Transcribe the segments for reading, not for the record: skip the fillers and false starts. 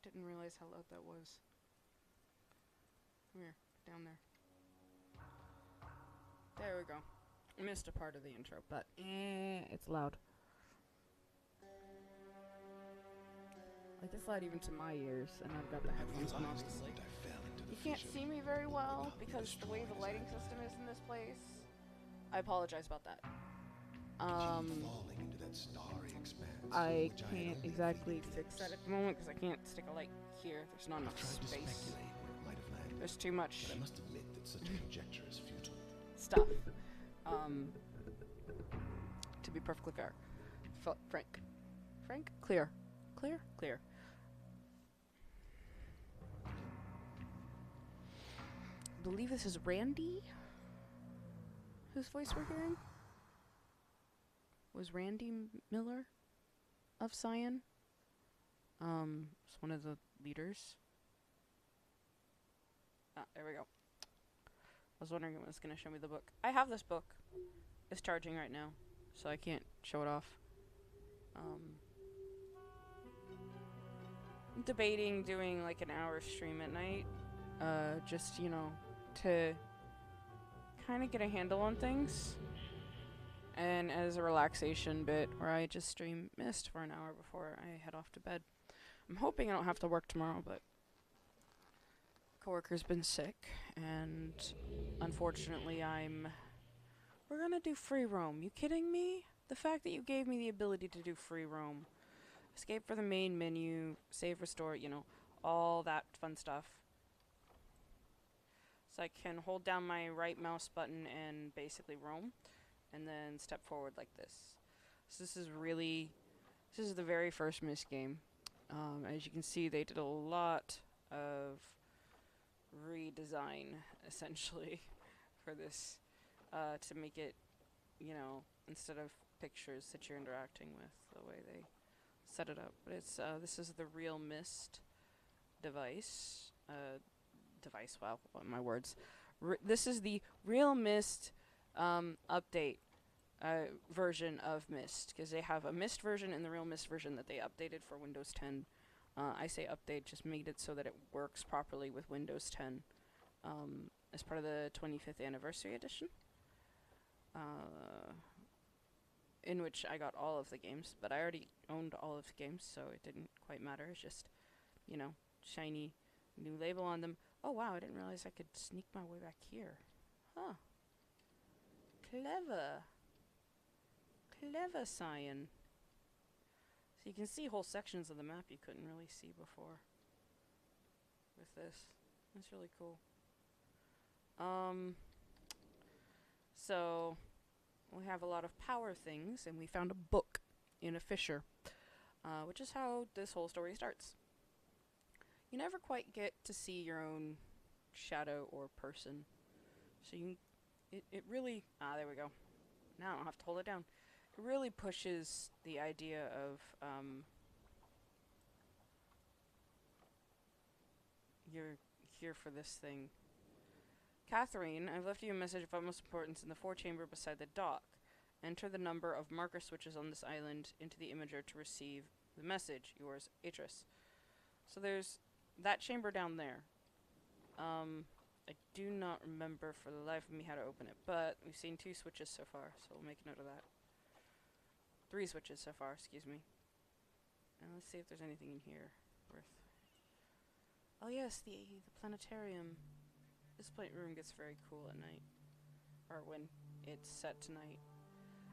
Didn't realize how loud that was. Come here, down there. There we go. I missed a part of the intro, but it's loud. Like it's loud even to my ears, and I've got the headphones on obviously. You can't see me very well because the way the lighting system is in this place. I apologize about that. I can't exactly fix that at the moment because I can't stick a light here. There's not enough space. There's too much. But I must admit that such a conjecture is futile. Stuff. To be perfectly fair. Frank? Clear. Clear. I believe this is Randy, whose voice we're hearing. Was Randy Miller of Cyan? It's one of the leaders. Ah, there we go. I was wondering when it was going to show me the book. I have this book. It's charging right now, so I can't show it off. I'm debating doing like an hour stream at night. Just, you know, to kind of get a handle on things. And as a relaxation bit where I just stream Myst for an hour before I head off to bed. I'm hoping I don't have to work tomorrow, but Coworker's been sick, and unfortunately, We're gonna do free roam. You kidding me? The fact that you gave me the ability to do free roam, escape for the main menu, save, restore, all that fun stuff. So I can hold down my right mouse button and basically roam, and then step forward like this. So this is the very first Myst game. As you can see, they did a lot of redesign, essentially, for this, to make it, instead of pictures that you're interacting with, the way they set it up. But this is the real Myst device. Wow, what my words. This is the real Myst update version of Myst, because they have a Myst version and the real Myst version that they updated for Windows 10. I say update, just made it so that it works properly with Windows 10 as part of the 25th anniversary edition, in which I got all of the games, but I already owned all of the games, so it didn't quite matter. It's just, shiny new label on them. Oh wow, I didn't realize I could sneak my way back here. Huh. Clever. Clever, Cyan. So you can see whole sections of the map you couldn't really see before with this. That's really cool. So we have a lot of power things, and we found a book in a fissure, which is how this whole story starts. You never quite get to see your own shadow or person, so it really, there we go. Now I don't have to hold it down. It really pushes the idea of, you're here for this thing. Catherine, I've left you a message of utmost importance in the forechamber beside the dock. Enter the number of marker switches on this island into the imager to receive the message. Yours, Atris. So there's that chamber down there. I do not remember for the life of me how to open it, but we've seen 2 switches so far, so we'll make a note of that. 3 switches so far, excuse me. And let's see if there's anything in here worth... Oh yes, the planetarium. This room gets very cool at night, or when it's set to night.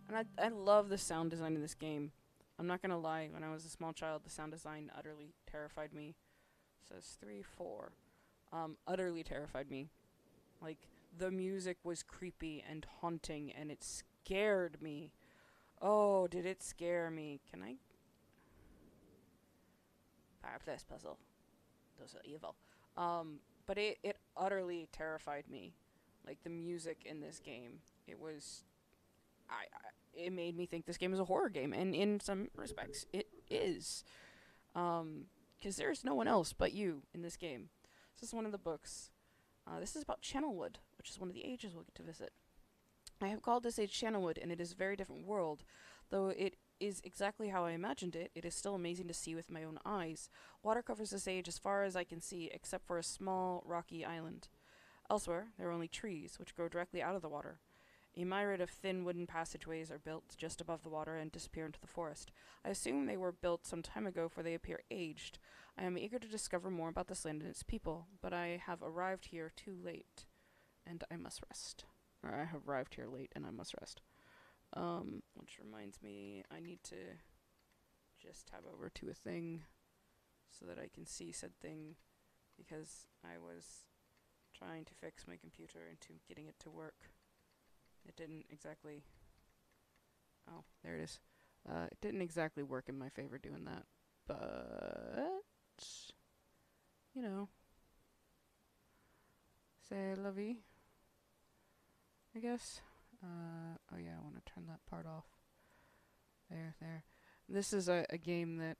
And I love the sound design in this game. I'm not gonna lie, when I was a small child, the sound design utterly terrified me. It says 3, 4. Utterly terrified me. Like, the music was creepy and haunting, and it scared me. Oh, did it scare me? Can I... Fireplace puzzle. Those are evil. But it utterly terrified me. Like, the music in this game. It was... it made me think this game is a horror game, and in some respects, it is. Because there's no one else but you in this game. This is one of the books. This is about Channelwood, which is one of the ages we'll get to visit. I have called this age Channelwood, and it is a very different world. Though it is exactly how I imagined it, it is still amazing to see with my own eyes. Water covers this age as far as I can see, except for a small, rocky island. Elsewhere, there are only trees, which grow directly out of the water. A myriad of thin wooden passageways are built just above the water and disappear into the forest. I assume they were built some time ago, for they appear aged. I am eager to discover more about this land and its people, but I have arrived here too late, and I must rest. Or I have arrived here late, and I must rest. Which reminds me, I need to just tab over to a thing so that I can see said thing, because I was trying to fix my computer into getting it to work. It didn't exactly... Oh, there it is. It didn't exactly work in my favor doing that, but... You know. C'est la vie, I guess. Oh yeah, I want to turn that part off. There. This is a game that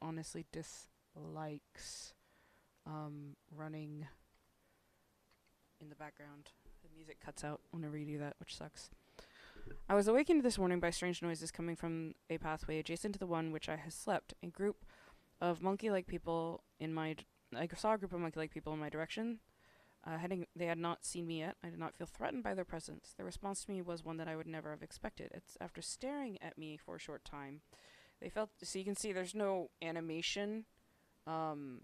honestly dislikes running in the background. The music cuts out whenever you do that, which sucks. I was awakened this morning by strange noises coming from a pathway adjacent to the one which I had slept. A group of monkey-like people in my... I saw a group of monkey-like people in my direction. They had not seen me yet. I did not feel threatened by their presence. Their response to me was one that I would never have expected. It's after staring at me for a short time. They felt... So you can see there's no animation from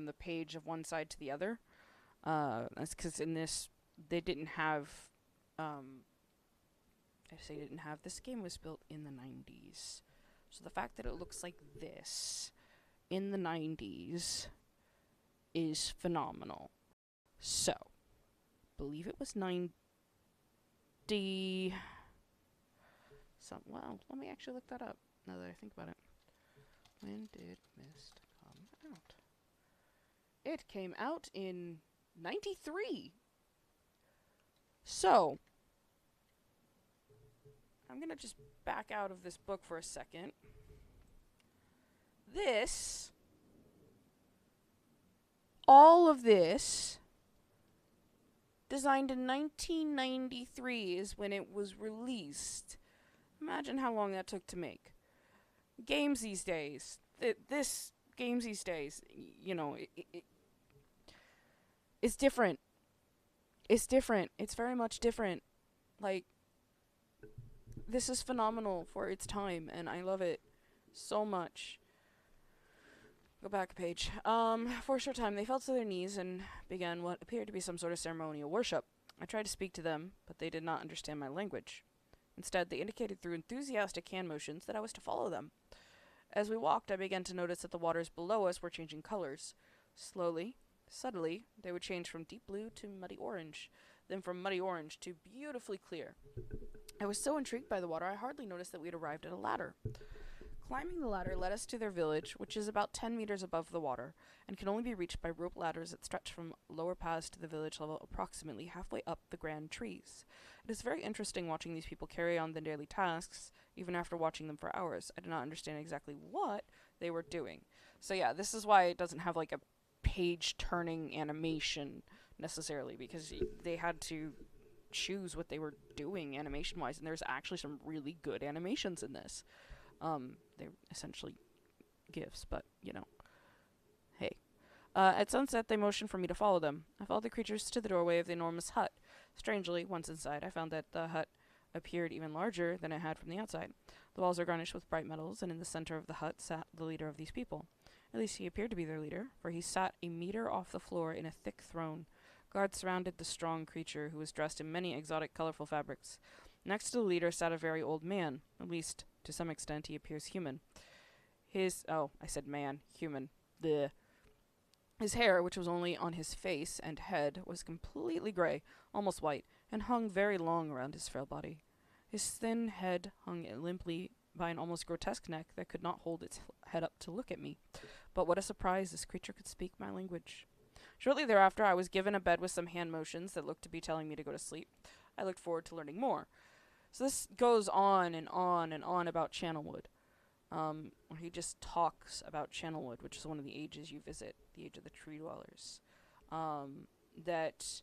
the page of one side to the other. That's because in this, they didn't have, um, I say didn't have, this game was built in the 90s. So the fact that it looks like this in the 90s is phenomenal. So, believe it was 90. Well, let me actually look that up now that I think about it. When did Myst come out? It came out in 93. So, I'm going to just back out of this book for a second. All of this, designed in 1993 is when it was released. Imagine how long that took to make. Games these days, games these days, it's different. It's different. It's very much different. Like, this is phenomenal for its time, and I love it so much. Go back a page. For a short time, they fell to their knees and began what appeared to be some sort of ceremonial worship. I tried to speak to them, but they did not understand my language. Instead, they indicated through enthusiastic hand motions that I was to follow them. As we walked, I began to notice that the waters below us were changing colors. Slowly, subtly, they would change from deep blue to muddy orange, then from muddy orange to beautifully clear. I was so intrigued by the water, I hardly noticed that we had arrived at a ladder. Climbing the ladder led us to their village, which is about 10 meters above the water, and can only be reached by rope ladders that stretch from lower paths to the village level approximately halfway up the grand trees. It is very interesting watching these people carry on their daily tasks, even after watching them for hours. I did not understand exactly what they were doing. So yeah, this is why it doesn't have like a page-turning animation necessarily, because they had to choose what they were doing animation-wise, and there's actually some really good animations in this. They're essentially GIFs, but, hey. At sunset, they motioned for me to follow them. I followed the creatures to the doorway of the enormous hut. Strangely, once inside, I found that the hut appeared even larger than it had from the outside. The walls are garnished with bright metals, and in the center of the hut sat the leader of these people. At least he appeared to be their leader, for he sat a meter off the floor in a thick throne. Guards surrounded the strong creature, who was dressed in many exotic, colorful fabrics. Next to the leader sat a very old man. At least, to some extent, he appears human. I said man, human. Bleh. His hair, which was only on his face and head, was completely gray, almost white, and hung very long around his frail body. His thin head hung limply by an almost grotesque neck that could not hold its head up to look at me. But what a surprise, this creature could speak my language. Shortly thereafter, I was given a bed with some hand motions that looked to be telling me to go to sleep. I looked forward to learning more. So this goes on and on and on about Channelwood, where he just talks about Channelwood, which is one of the ages you visit, the age of the tree dwellers. That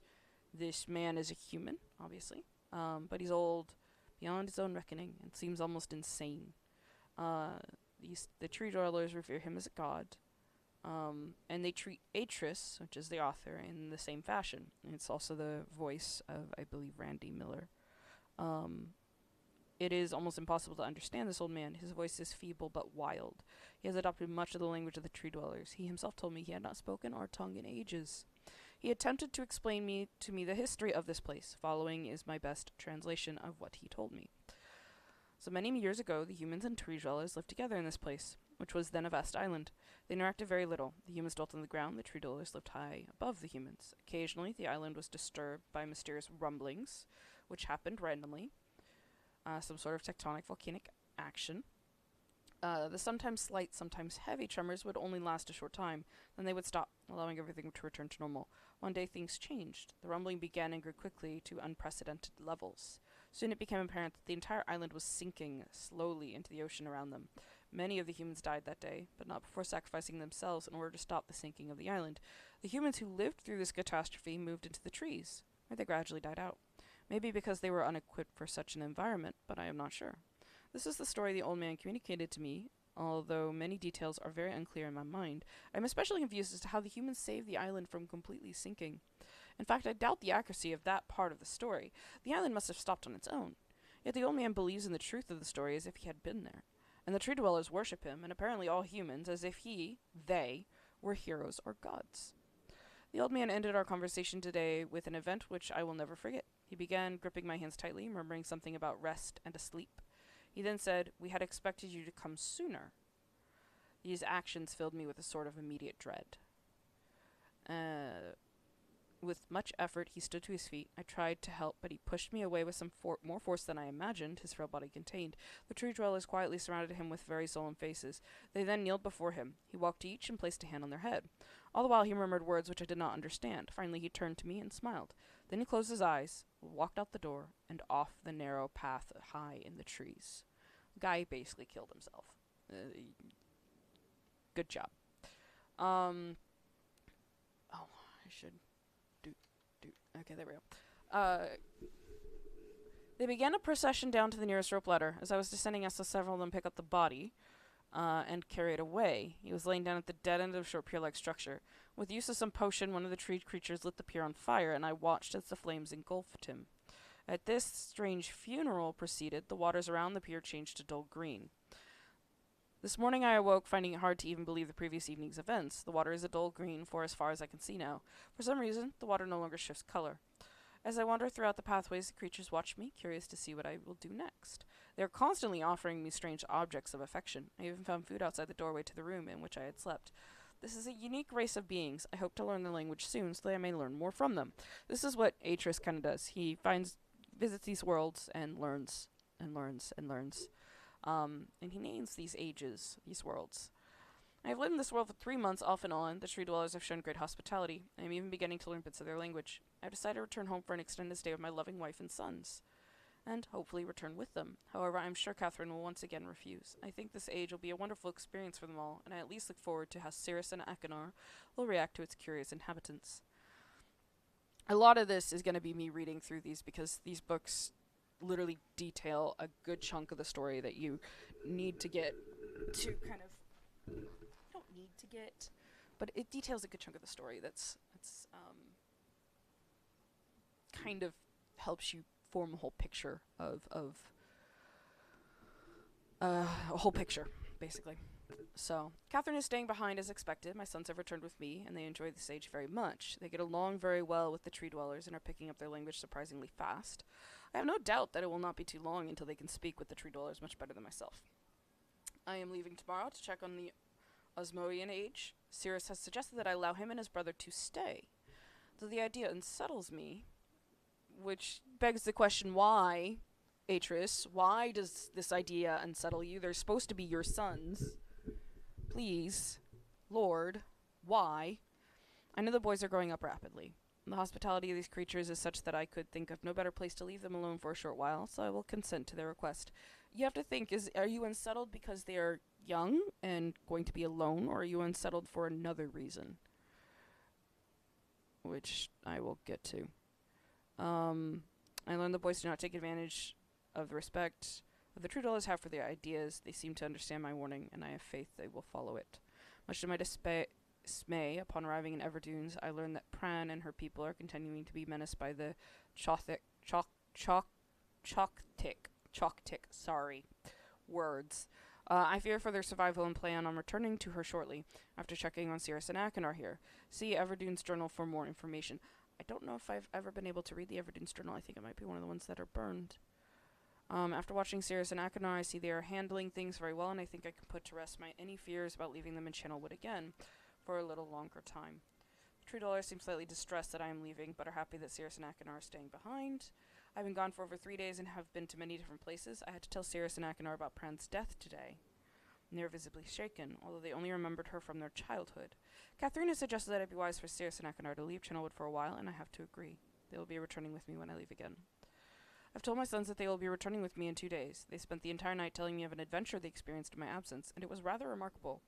this man is a human, obviously, but he's old, beyond his own reckoning, and seems almost insane. The tree dwellers revere him as a god, and they treat Atris, which is the author, in the same fashion. And it's also the voice of, I believe, Randy Miller. It is almost impossible to understand this old man. His voice is feeble but wild. He has adopted much of the language of the tree dwellers. He himself told me he had not spoken our tongue in ages. He attempted to explain to me the history of this place. Following is my best translation of what he told me. So many years ago, the humans and tree dwellers lived together in this place, which was then a vast island. They interacted very little. The humans dwelt on the ground, the tree dwellers lived high above the humans. Occasionally, the island was disturbed by mysterious rumblings, which happened randomly. Some sort of tectonic volcanic action. The sometimes slight, sometimes heavy tremors would only last a short time, then they would stop, allowing everything to return to normal. One day things changed. The rumbling began and grew quickly to unprecedented levels. Soon it became apparent that the entire island was sinking slowly into the ocean around them. Many of the humans died that day, but not before sacrificing themselves in order to stop the sinking of the island. The humans who lived through this catastrophe moved into the trees, where they gradually died out. Maybe because they were unequipped for such an environment, but I am not sure. This is the story the old man communicated to me, although many details are very unclear in my mind. I am especially confused as to how the humans saved the island from completely sinking. In fact, I doubt the accuracy of that part of the story. The island must have stopped on its own. Yet the old man believes in the truth of the story as if he had been there. And the tree dwellers worship him, and apparently all humans, as if they, were heroes or gods. The old man ended our conversation today with an event which I will never forget. He began gripping my hands tightly, murmuring something about rest and asleep. He then said, "We had expected you to come sooner." These actions filled me with a sort of immediate dread. With much effort, he stood to his feet. I tried to help, but he pushed me away with some more force than I imagined his frail body contained. The tree dwellers quietly surrounded him with very solemn faces. They then kneeled before him. He walked to each and placed a hand on their head. All the while he murmured words which I did not understand. Finally he turned to me and smiled. Then he closed his eyes, walked out the door, and off the narrow path high in the trees. The guy basically killed himself. Good job. I should do. Okay, there we go. They began a procession down to the nearest rope ladder. As I was descending, I saw several of them pick up the body and carry it away. He was laying down at the dead end of a short pier-like structure. With the use of some potion, one of the tree creatures lit the pier on fire, and I watched as the flames engulfed him. At this strange funeral proceeded, the waters around the pier changed to dull green. This morning I awoke, finding it hard to even believe the previous evening's events. The water is a dull green for as far as I can see now. For some reason, the water no longer shifts color. As I wander throughout the pathways, the creatures watch me, curious to see what I will do next. They are constantly offering me strange objects of affection. I even found food outside the doorway to the room in which I had slept. This is a unique race of beings. I hope to learn their language soon so that I may learn more from them. This is what Atris kind of does. He visits these worlds and learns and learns and learns. And he names these ages, these worlds. I have lived in this world for 3 months off and on. The tree dwellers have shown great hospitality. I am even beginning to learn bits of their language. I have decided to return home for an extended stay with my loving wife and sons, and hopefully return with them. However, I am sure Catherine will once again refuse. I think this age will be a wonderful experience for them all, and I at least look forward to how Cirrus and Achenar will react to its curious inhabitants. A lot of this is going to be me reading through these because these books literally detail a good chunk of the story that you need to get to kind of don't need to get, but it details a good chunk of the story that's kind of helps you form a whole picture of a whole picture basically. So, Catherine is staying behind as expected. My sons have returned with me, and they enjoy the sage very much. They get along very well with the tree dwellers and are picking up their language surprisingly fast. I have no doubt that it will not be too long until they can speak with the tree dwellers much better than myself. I am leaving tomorrow to check on the Osmoian age. Cirrus has suggested that I allow him and his brother to stay, though the idea unsettles me, which begs the question, why, Atris? Why does this idea unsettle you? They're supposed to be your sons. Please, Lord, why? I know the boys are growing up rapidly. The hospitality of these creatures is such that I could think of no better place to leave them alone for a short while, so I will consent to their request. You have to think, are you unsettled because they are young and going to be alone, or are you unsettled for another reason? Which I will get to. I learned the boys do not take advantage of the respect the true dwellers have for their ideas. They seem to understand my warning, and I have faith they will follow it. Much to my dismay, upon arriving in Everdunes, I learned that Pran and her people are continuing to be menaced by the Choctic words. I fear for their survival and plan on returning to her shortly, after checking on Cirrus and Achenar here. See Everdunes Journal for more information. I don't know if I've ever been able to read the Everdunes Journal. I think it might be one of the ones that are burned. After watching Cirrus and Achenar, I see they are handling things very well, and I think I can put to rest any fears about leaving them in Channelwood again for a little longer time. The tree dwellers seem slightly distressed that I am leaving, but are happy that Cirrus and Achenar are staying behind. I've been gone for over 3 days and have been to many different places. I had to tell Cirrus and Achenar about Pran's death today. They are visibly shaken, although they only remembered her from their childhood. Catherine has suggested that it be wise for Cirrus and Achenar to leave Channelwood for a while, and I have to agree. They will be returning with me when I leave again. I've told my sons that they will be returning with me in 2 days. They spent the entire night telling me of an adventure they experienced in my absence, and it was rather remarkable.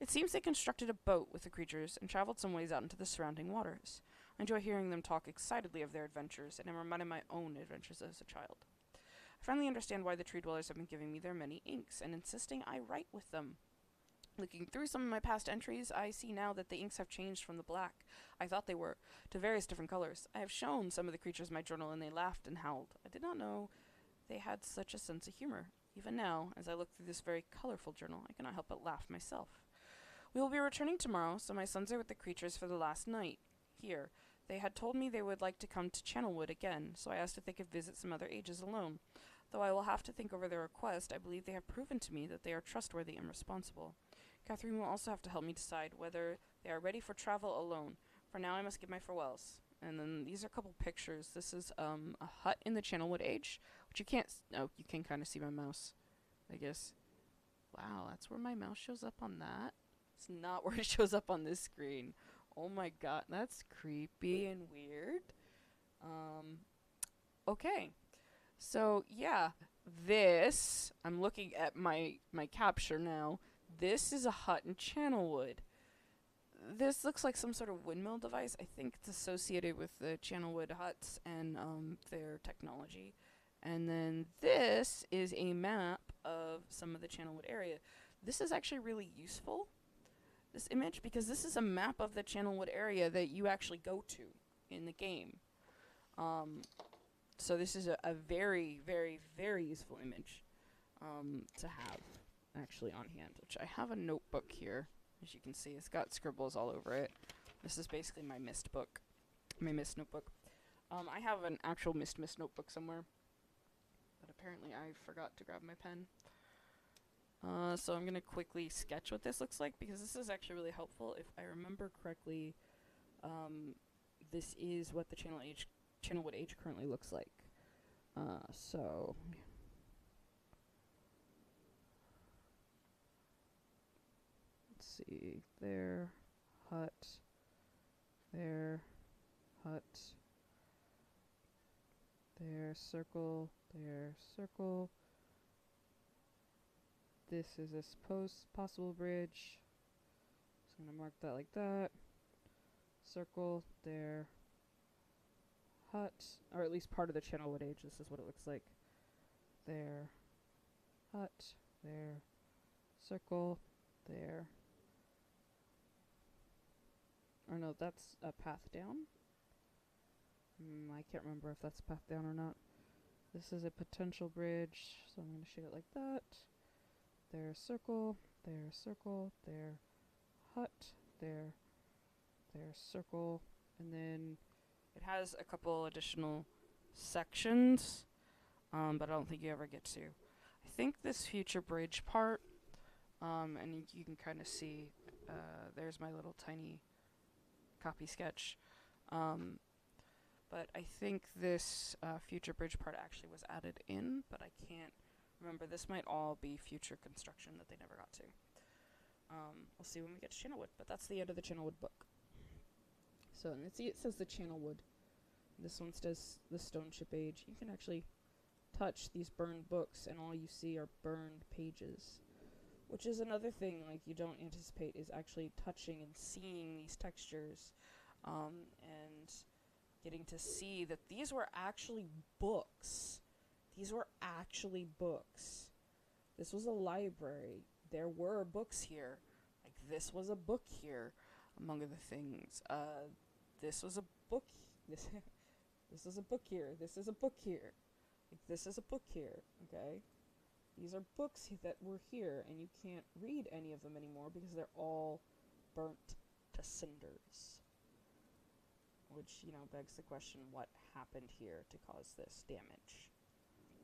It seems they constructed a boat with the creatures and traveled some ways out into the surrounding waters. I enjoy hearing them talk excitedly of their adventures, and am reminded of my own adventures as a child. I finally understand why the tree dwellers have been giving me their many inks, and insisting I write with them. Looking through some of my past entries, I see now that the inks have changed from the black I thought they were, to various different colors. I have shown some of the creatures my journal, and they laughed and howled. I did not know they had such a sense of humor. Even now, as I look through this very colorful journal, I cannot help but laugh myself. We will be returning tomorrow, so my sons are with the creatures for the last night. here. They had told me they would like to come to Channelwood again, so I asked if they could visit some other ages alone. Though I will have to think over their request, I believe they have proven to me that they are trustworthy and responsible. Catherine will also have to help me decide whether they are ready for travel alone. For now, I must give my farewells. And then these are a couple pictures. This is a hut in the Channelwood Age, which you can't. Oh, you can kind of see my mouse, I guess. Wow, that's where my mouse shows up on that. It's not where it shows up on this screen. Oh my god, that's creepy and weird. Okay. So, yeah, this, I'm looking at my capture now. This is a hut in Channelwood. This looks like some sort of windmill device. I think it's associated with the Channelwood huts and their technology. And then this is a map of some of the Channelwood area. This is actually really useful, this image, because this is a map of the Channelwood area that you actually go to in the game. So this is a very, very, very useful image to have actually on hand, which I have a notebook here. As you can see, it's got scribbles all over it. This is basically my Myst book, my Myst notebook. I have an actual Myst notebook somewhere, but apparently I forgot to grab my pen. So I'm going to quickly sketch what this looks like, because this is actually really helpful. If I remember correctly, this is what the Channelwood Age currently looks like. So let's see, there, hut, there, hut, there, circle, there, circle. This is a possible bridge. So I'm going to mark that like that. Circle, there, hut, or at least part of the Channelwood Age. This is what it looks like. There, hut, there, circle, there. Or no, that's a path down. I can't remember if that's a path down or not. This is a potential bridge, so I'm going to shade it like that. There, circle, there, circle, there, hut, there, circle, and then it has a couple additional sections, but I don't think you ever get to. I think this future bridge part, and you can kind of see, there's my little tiny copy sketch, but I think this future bridge part actually was added in, but I can't remember. This might all be future construction that they never got to. We'll see when we get to Channelwood, but that's the end of the Channelwood book. So, and see, it says the Channelwood. This one says the Stone Ship Age. You can actually touch these burned books, and all you see are burned pages. Which is another thing, like, you don't anticipate, is actually touching and seeing these textures, and getting to see that these were actually books. These were actually books. This was a library. There were books here. Like, this was a book here, among other things. This was a book. This is a book here. This is a book here. Like, this is a book here, okay? These are books that were here, and you can't read any of them anymore because they're all burnt to cinders. Which, you know, begs the question, what happened here to cause this damage?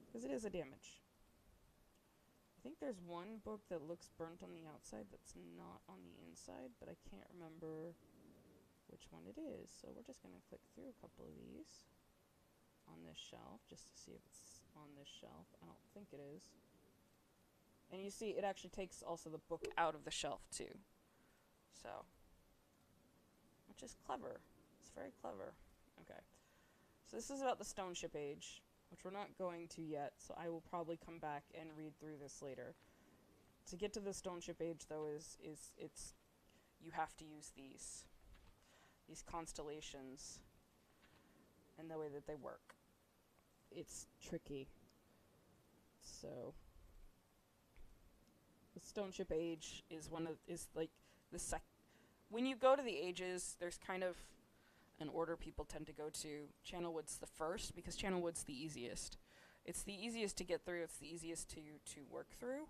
Because it is a damage. I think there's one book that looks burnt on the outside that's not on the inside, but I can't remember which one it is. So we're just going to click through a couple of these on this shelf just to see if it's on this shelf. I don't think it is. And you see, it actually takes also the book out of the shelf too. So, which is clever. It's very clever. Okay. So this is about the Stone Ship Age, which we're not going to yet, so I will probably come back and read through this later. To get to the Stone Ship Age, though, it's you have to use these constellations and the way that they work. It's tricky. So the Stone Ship Age is like the when you go to the ages, there's kind of an order people tend to go to. Channelwood's the first, because Channelwood's the easiest. It's the easiest to get through, it's the easiest to work through.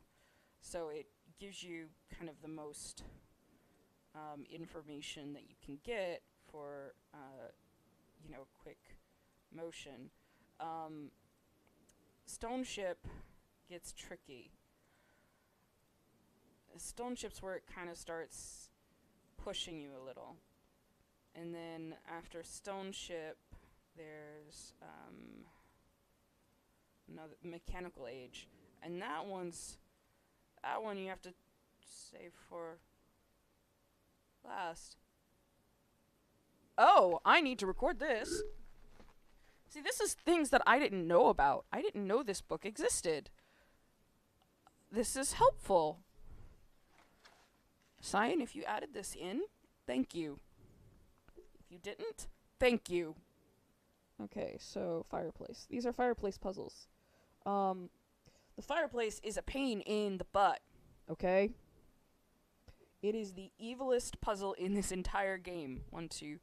So it gives you kind of the most information that you can get for, quick motion. Stone ship gets tricky. Stone ship's where it kind of starts pushing you a little. And then after stone ship, there's another mechanical age. And that one you have to save for last. Oh, I need to record this. See, this is things that I didn't know about. I didn't know this book existed. This is helpful. Cyan, if you added this in, thank you. If you didn't, thank you. Okay, so fireplace. These are fireplace puzzles. The fireplace is a pain in the butt, okay? It is the evilest puzzle in this entire game. 1, 2,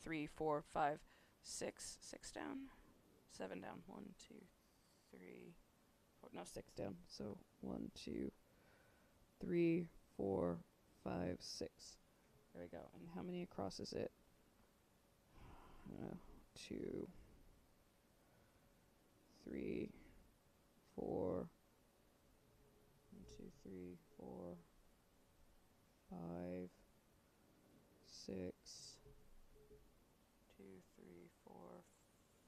3, 4, 5, 6. 6 down? 7 down. 1, 2, 3, 4. No, 6 down. So 1, 2, 3, 4, 5, 6. There we go. And how many across is it? 2, 3, 4. 1, 2, 3, 4, 5, 6. 2, 3, 4,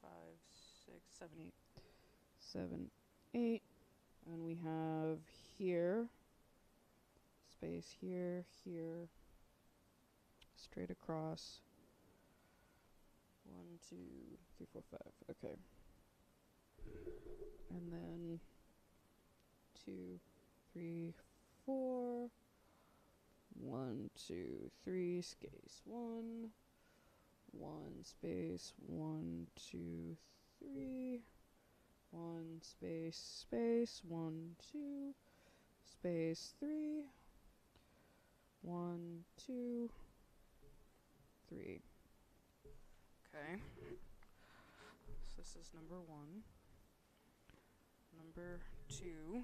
5, 6, 7, 8. 7, 8. And we have here. Space here, here. Straight across. 1, 2, 3, 4, 5. Okay. And then 2, 3, 4. 1, 2, 3. Space 1. 1 space 1, 2, 3. 1 space 1, 2. Space 3. 1, 2, 3. Okay. So this is number 1. Number 2.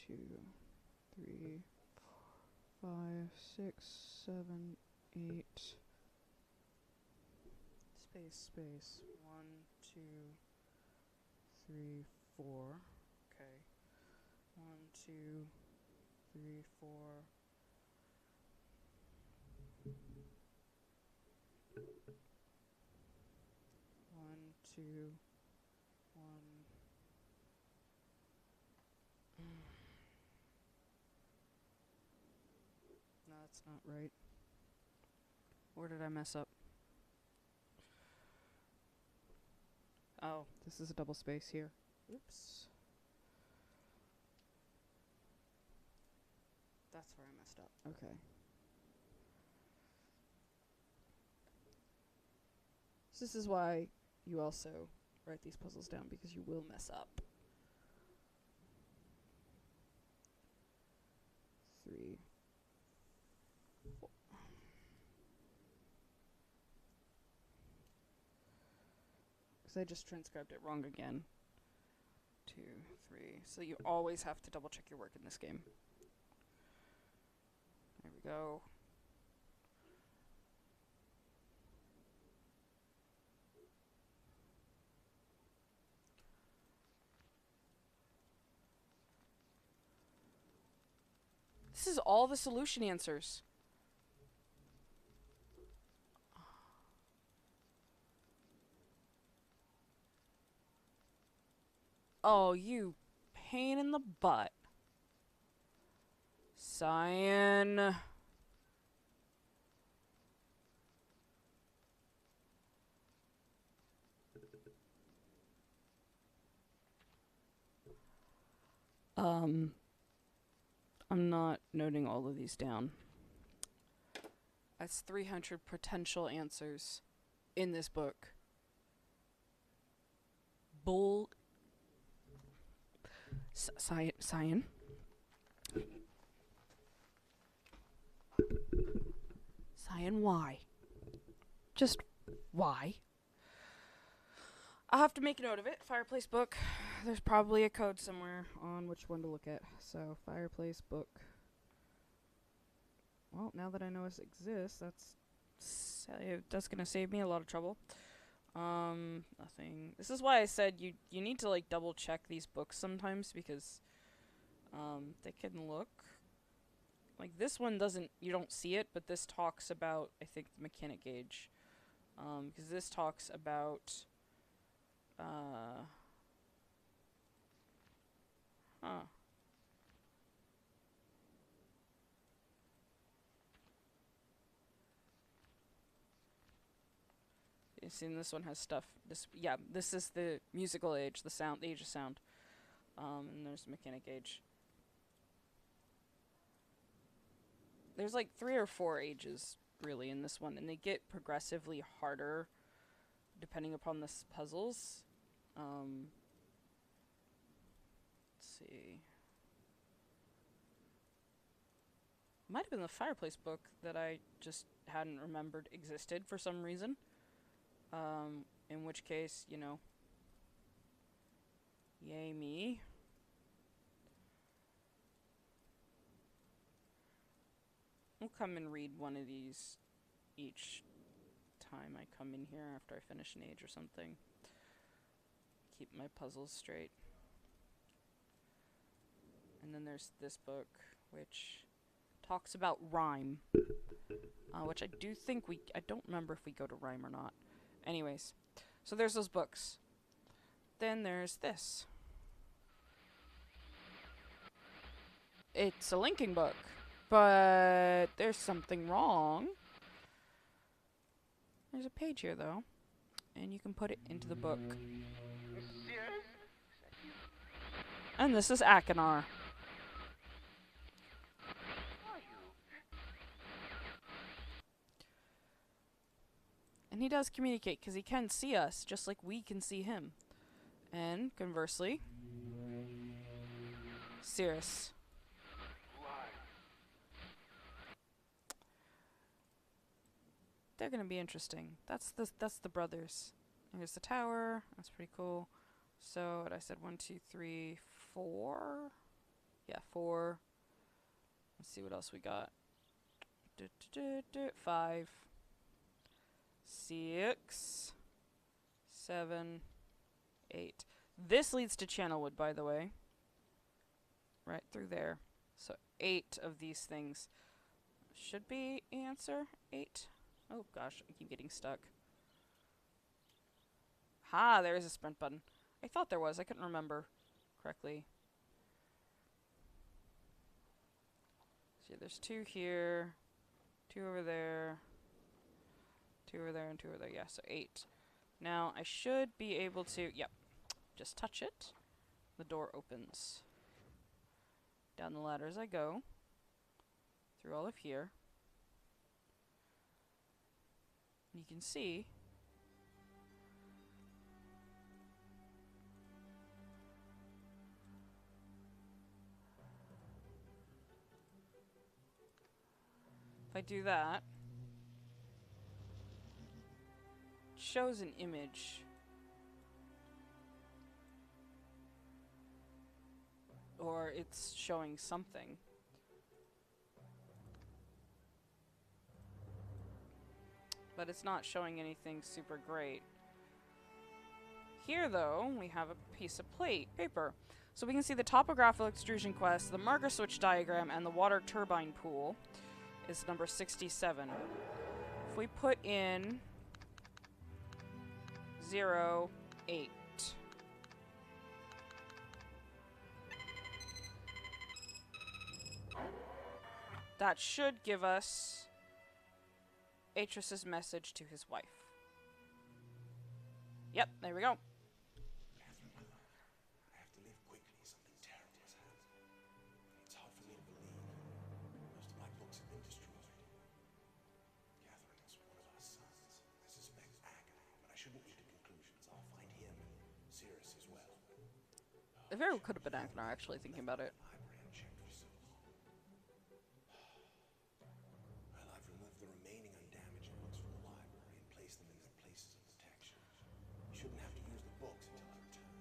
2, 3, 4, 5, 6, 7, 8. Space. 1, 2, 3, 4. Okay. 1, 2, 3, 4. 1, 2, 1. No, that's not right. Where did I mess up? Oh, this is a double space here. Oops. That's where I messed up. Okay. So this is why you also write these puzzles down, because you will mess up. 3, 4. Because I just transcribed it wrong again. 2, 3. So you always have to double check your work in this game. There we go. This is all the solution answers. Oh, you pain in the butt. Cyan. I'm not noting all of these down. That's 300 potential answers in this book. Bull. Cyan. Cyan, why? Just why? I'll have to make a note of it. Fireplace book. There's probably a code somewhere on which one to look at. So, fireplace book. Well, now that I know it exists, that's gonna save me a lot of trouble. Nothing. This is why I said you need to like double check these books sometimes because they can look like this one doesn't. You don't see it, but this talks about I think the mechanic gauge. Because this talks about huh. You see, this one has stuff. This is the musical age, the sound, the age of sound. And there's the mechanic age. There's like 3 or 4 ages really in this one, and they get progressively harder depending upon the puzzles. Let's see. Might have been the fireplace book that I just hadn't remembered existed for some reason. In which case, you know, yay me. I'll come and read one of these each time I come in here after I finish an age or something. Keep my puzzles straight. And then there's this book, which talks about rhyme. Which I do think I don't remember if we go to rhyme or not. Anyways, so there's those books. Then there's this. It's a linking book, but there's something wrong. There's a page here, though, and you can put it into the book. And this is Akinar. And he does communicate, because he can see us, just like we can see him. And, conversely, Cirrus. They're gonna be interesting. That's the brothers. Here's the tower. That's pretty cool. So, what I said, 1, 2, 3, 4? Yeah, 4. Let's see what else we got. 5. 6, 7, 8. This leads to Channelwood, by the way. Right through there. So 8 of these things should be answer. 8. Oh gosh, I keep getting stuck. Ha, there is a sprint button. I thought there was. I couldn't remember correctly. See, there's 2 here, 2 over there. 2 over there and 2 over there. Yeah, so 8. Now, I should be able to... Yep. Just touch it. The door opens. Down the ladder as I go. Through all of here. And you can see... If I do that... shows an image. Or it's showing something. But it's not showing anything super great. Here, though, we have a piece of paper. So we can see the topographical extrusion quest, the marker switch diagram, and the water turbine pool is number 67. If we put in 0, 8. That should give us Atris's message to his wife. Yep, there we go. Catherine, I have to leave quickly. Something terrible has happened. It's hard for me to believe. Most of my books have been destroyed. Catherine is one of our sons. I suspect Agatha, but I shouldn't leap to conclusions. I'll find him and Cirrus as well. It very well could have been Akinar, actually, thinking about it. Library unchecked for so long. Well, I've removed the remaining undamaged books from the library and placed them in their places of protection. You shouldn't have to use the books until I return,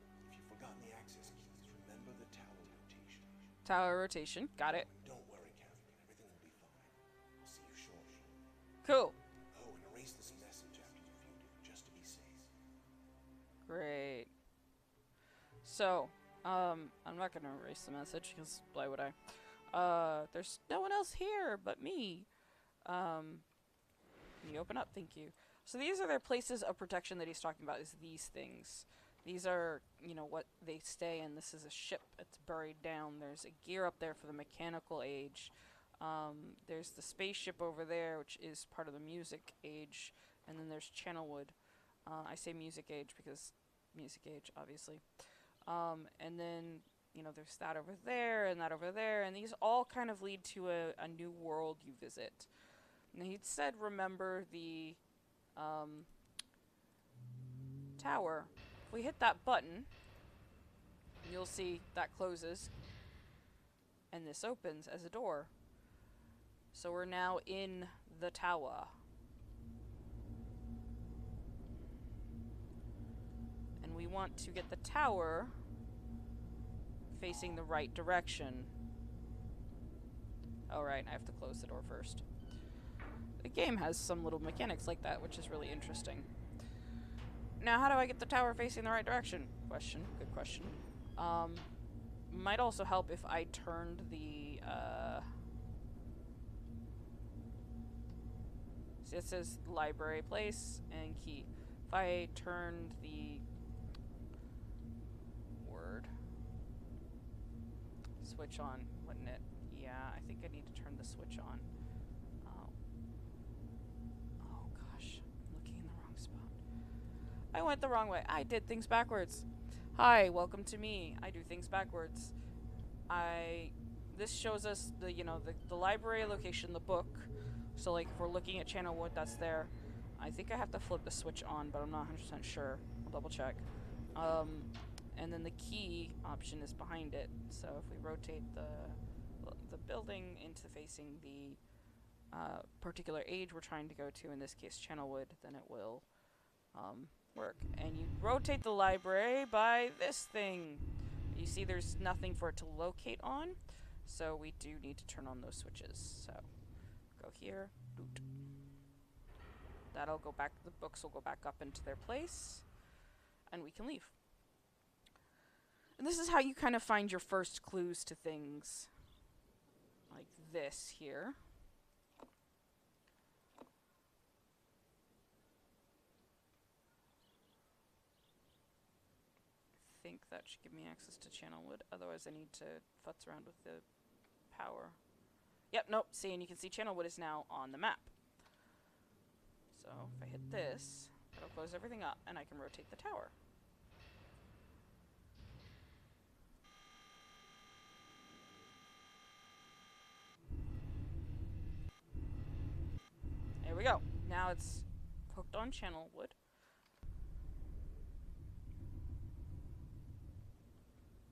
but if you've forgotten the access keys, remember the tower rotation. Tower rotation, got it. Don't worry, Catherine. Everything will be fine. Cool. Oh, and erase this message after you viewed it, just to be safe. Great. So, I'm not gonna erase the message, because why would I? There's no one else here but me. Can you open up? Thank you. So these are their places of protection that he's talking about, is these things. These are, you know, what they stay in. This is a ship that's buried down. There's a gear up there for the mechanical age. There's the spaceship over there, which is part of the music age. And then there's Channelwood. I say music age because music age, obviously. And then, you know, there's that over there and that over there. And these all kind of lead to a new world you visit. And he said, remember the tower. If we hit that button, you'll see that closes. And this opens as a door. So we're now in the tower. And we want to get the tower facing the right direction. Alright, I have to close the door first. The game has some little mechanics like that, which is really interesting. Now, how do I get the tower facing the right direction? Question. Good question. Might also help if I turned the, see, it says library, place, and key. If I turned the word switch on, wouldn't it? Yeah, I think I need to turn the switch on. Oh gosh, I'm looking in the wrong spot. I went the wrong way. I did things backwards. Hi, welcome to me. I do things backwards. This shows us the, you know, the library location, the book. So like if we're looking at Channelwood, that's there. I think I have to flip the switch on, but I'm not 100% sure. I'll double check. And then the key option is behind it. So if we rotate the building into facing the particular age we're trying to go to, in this case Channelwood, then it will work. And you rotate the library by this thing. You see there's nothing for it to locate on, so we do need to turn on those switches. So go here, boot. That'll go back, the books will go back up into their place, and we can leave. And this is how you kind of find your first clues to things. Like this here. I think that should give me access to Channelwood, otherwise I need to futz around with the power. Yep, nope, see, and you can see Channelwood is now on the map. So if I hit this, that'll close everything up, and I can rotate the tower. There we go. Now it's hooked on Channelwood.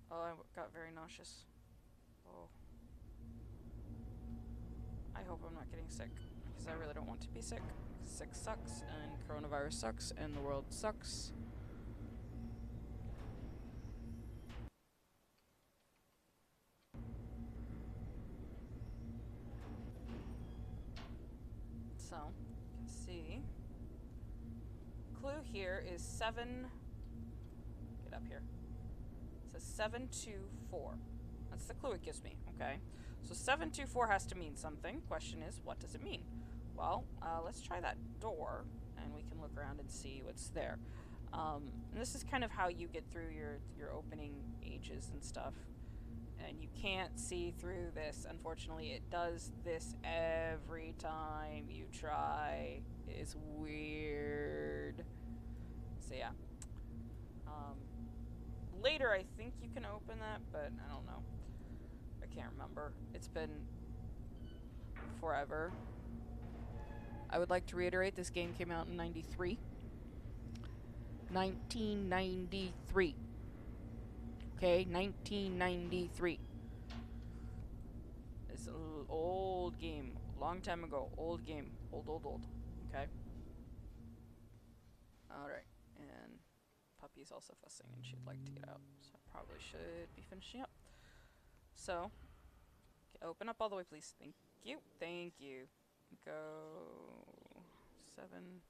Oh, I got very nauseous. Oh. I hope I'm not getting sick, because I really don't want to be sick. Sick sucks, and coronavirus sucks, and the world sucks. So, you can see. Clue here is 7. Get up here. It says 724. That's the clue it gives me, okay? So 724 has to mean something. Question is, what does it mean? Well, let's try that door, and we can look around and see what's there. And this is kind of how you get through your opening ages and stuff. And you can't see through this. Unfortunately, it does this every time you try. It's weird. So yeah. Later, I think you can open that, but I don't know. I can't remember. It's been forever. I would like to reiterate, this game came out in 93. 1993. Okay, 1993. It's an old game. Long time ago. Old game. Old. Okay? Alright. And puppy's also fussing and she'd like to get out. So I probably should be finishing up. So, open up all the way, please. Thank you. Thank you. Go. 7.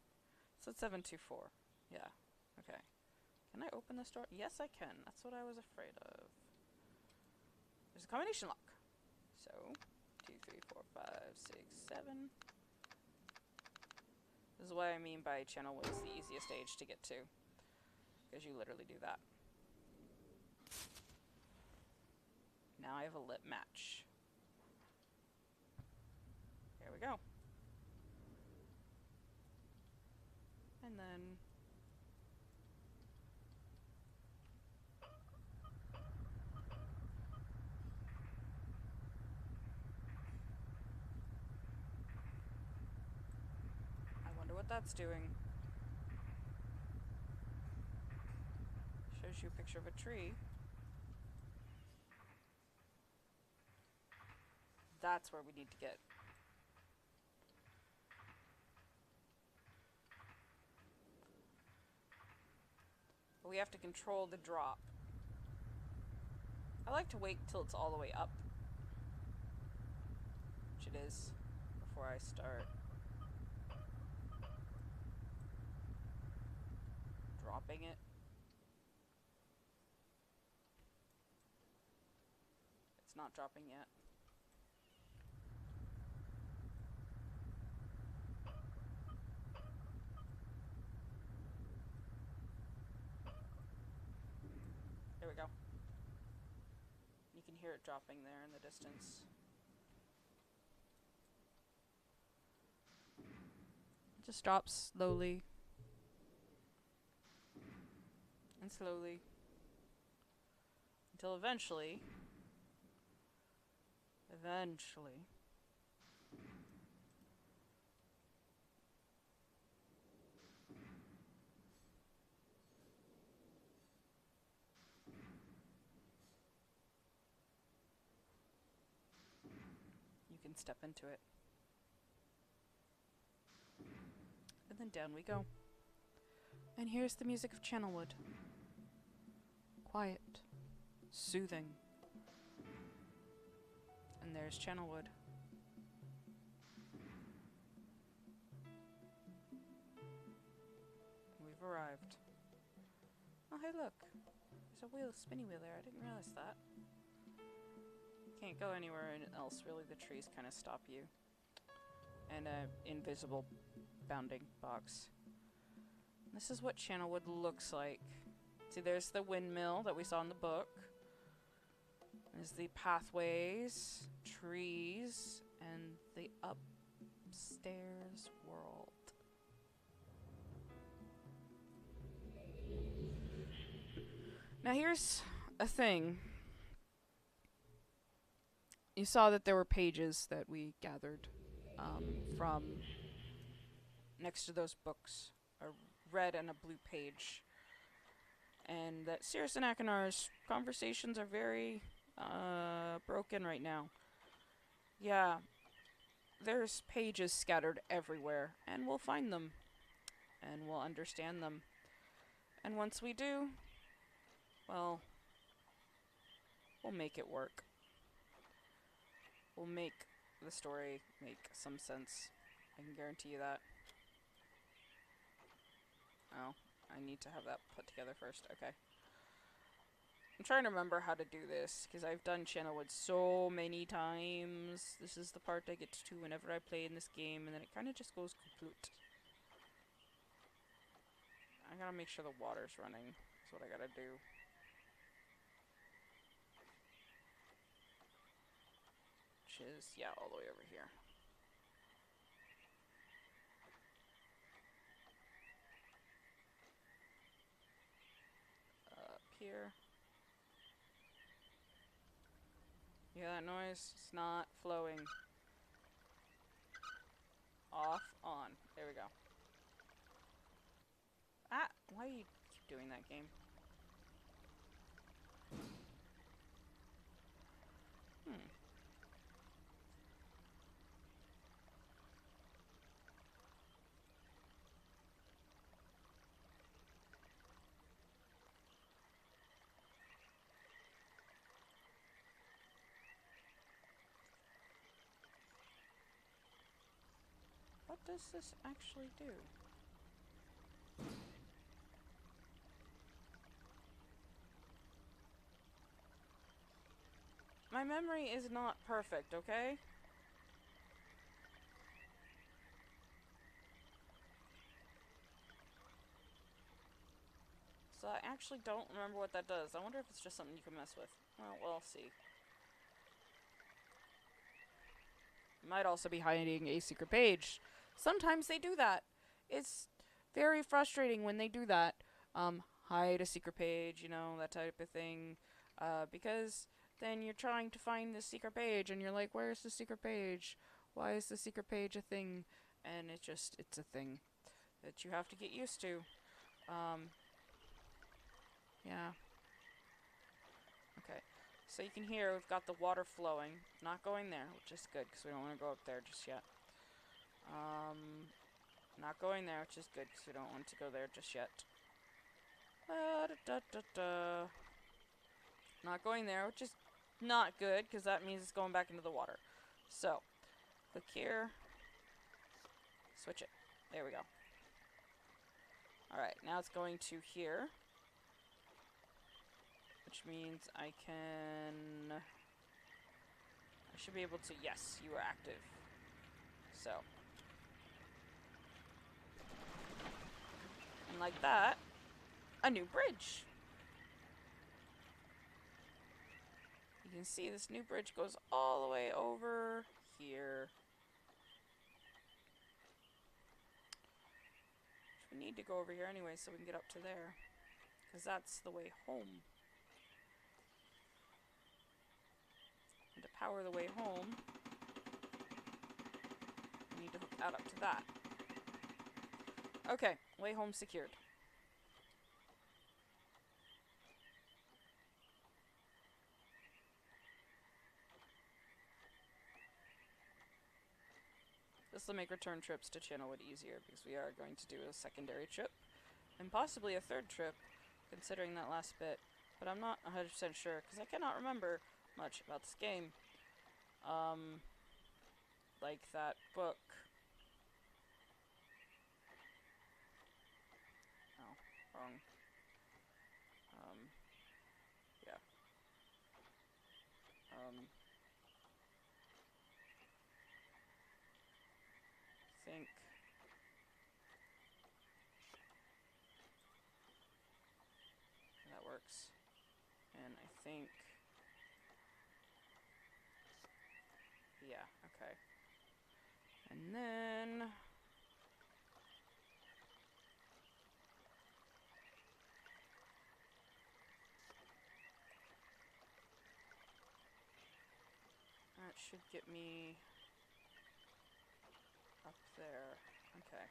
So it's 724. Yeah. Okay. Can I open this door? Yes, I can. That's what I was afraid of. There's a combination lock. So, 2, 3, 4, 5, 6, 7. This is what I mean by channel wood is the easiest stage to get to. Because you literally do that. Now I have a lit match. There we go. And then... I wonder what that's doing. Shows you a picture of a tree. That's where we need to get. But we have to control the drop. I like to wait till it's all the way up. Which it is. Before I start dropping it. It's not dropping yet. There we go. You can hear it dropping there in the distance. It just drops slowly. And slowly. Until eventually... you can step into it. And then down we go. And here's the music of Channelwood. Quiet. Soothing. And there's Channelwood. We've arrived. Oh, hey, look. There's a wheel, spinny wheel there. I didn't realize that. Can't go anywhere else, really. The trees kind of stop you. And an invisible bounding box. This is what Channelwood looks like. See, there's the windmill that we saw in the book. There's the pathways, trees, and the upstairs world. Now here's a thing. You saw that there were pages that we gathered from next to those books. A red and a blue page. And that Cirrus and Akinar's conversations are very broken right now. Yeah, there's pages scattered everywhere, and we'll find them, and we'll understand them. And once we do, well, we'll make it work. We'll make the story make some sense. I can guarantee you that. Oh, I need to have that put together first. Okay. I'm trying to remember how to do this, because I've done Channelwood so many times. This is the part I get to whenever I play in this game, and then it kind of just goes kaput. I gotta make sure the water's running. That's what I gotta do. Which is, yeah, all the way over here. Up here. You hear that noise? It's not flowing. Off, on. There we go. Ah! Why do you keep doing that, game? what does this actually do? My memory is not perfect, okay? So I actually don't remember what that does. I wonder if it's just something you can mess with. Well, we'll see. Might also be hiding a secret page. Sometimes they do that. It's very frustrating when they do that. Hide a secret page, you know, that type of thing. Because then you're trying to find the secret page and you're like, where's the secret page? Why is the secret page a thing? And it's a thing that you have to get used to. Yeah. Okay. So you can hear we've got the water flowing. Not going there, which is good because we don't want to go up there just yet. Not going there, which is good because we don't want to go there just yet. Not going there, which is not good because that means it's going back into the water. So, click here. Switch it. There we go. Alright, now it's going to here. Which means I should be able to, yes, you are active. So. And like that, a new bridge. You can see this new bridge goes all the way over here. We need to go over here anyway so we can get up to there. Because that's the way home. And to power the way home, we need to hook that up to that. Okay, way home secured. This will make return trips to Channelwood easier because we are going to do a secondary trip. And possibly a third trip, considering that last bit. But I'm not 100% sure because I cannot remember much about this game. Like that book. Oh, wrong. Yeah. Think. That works. And I think. Yeah, okay. And then. That should get me up there. Okay.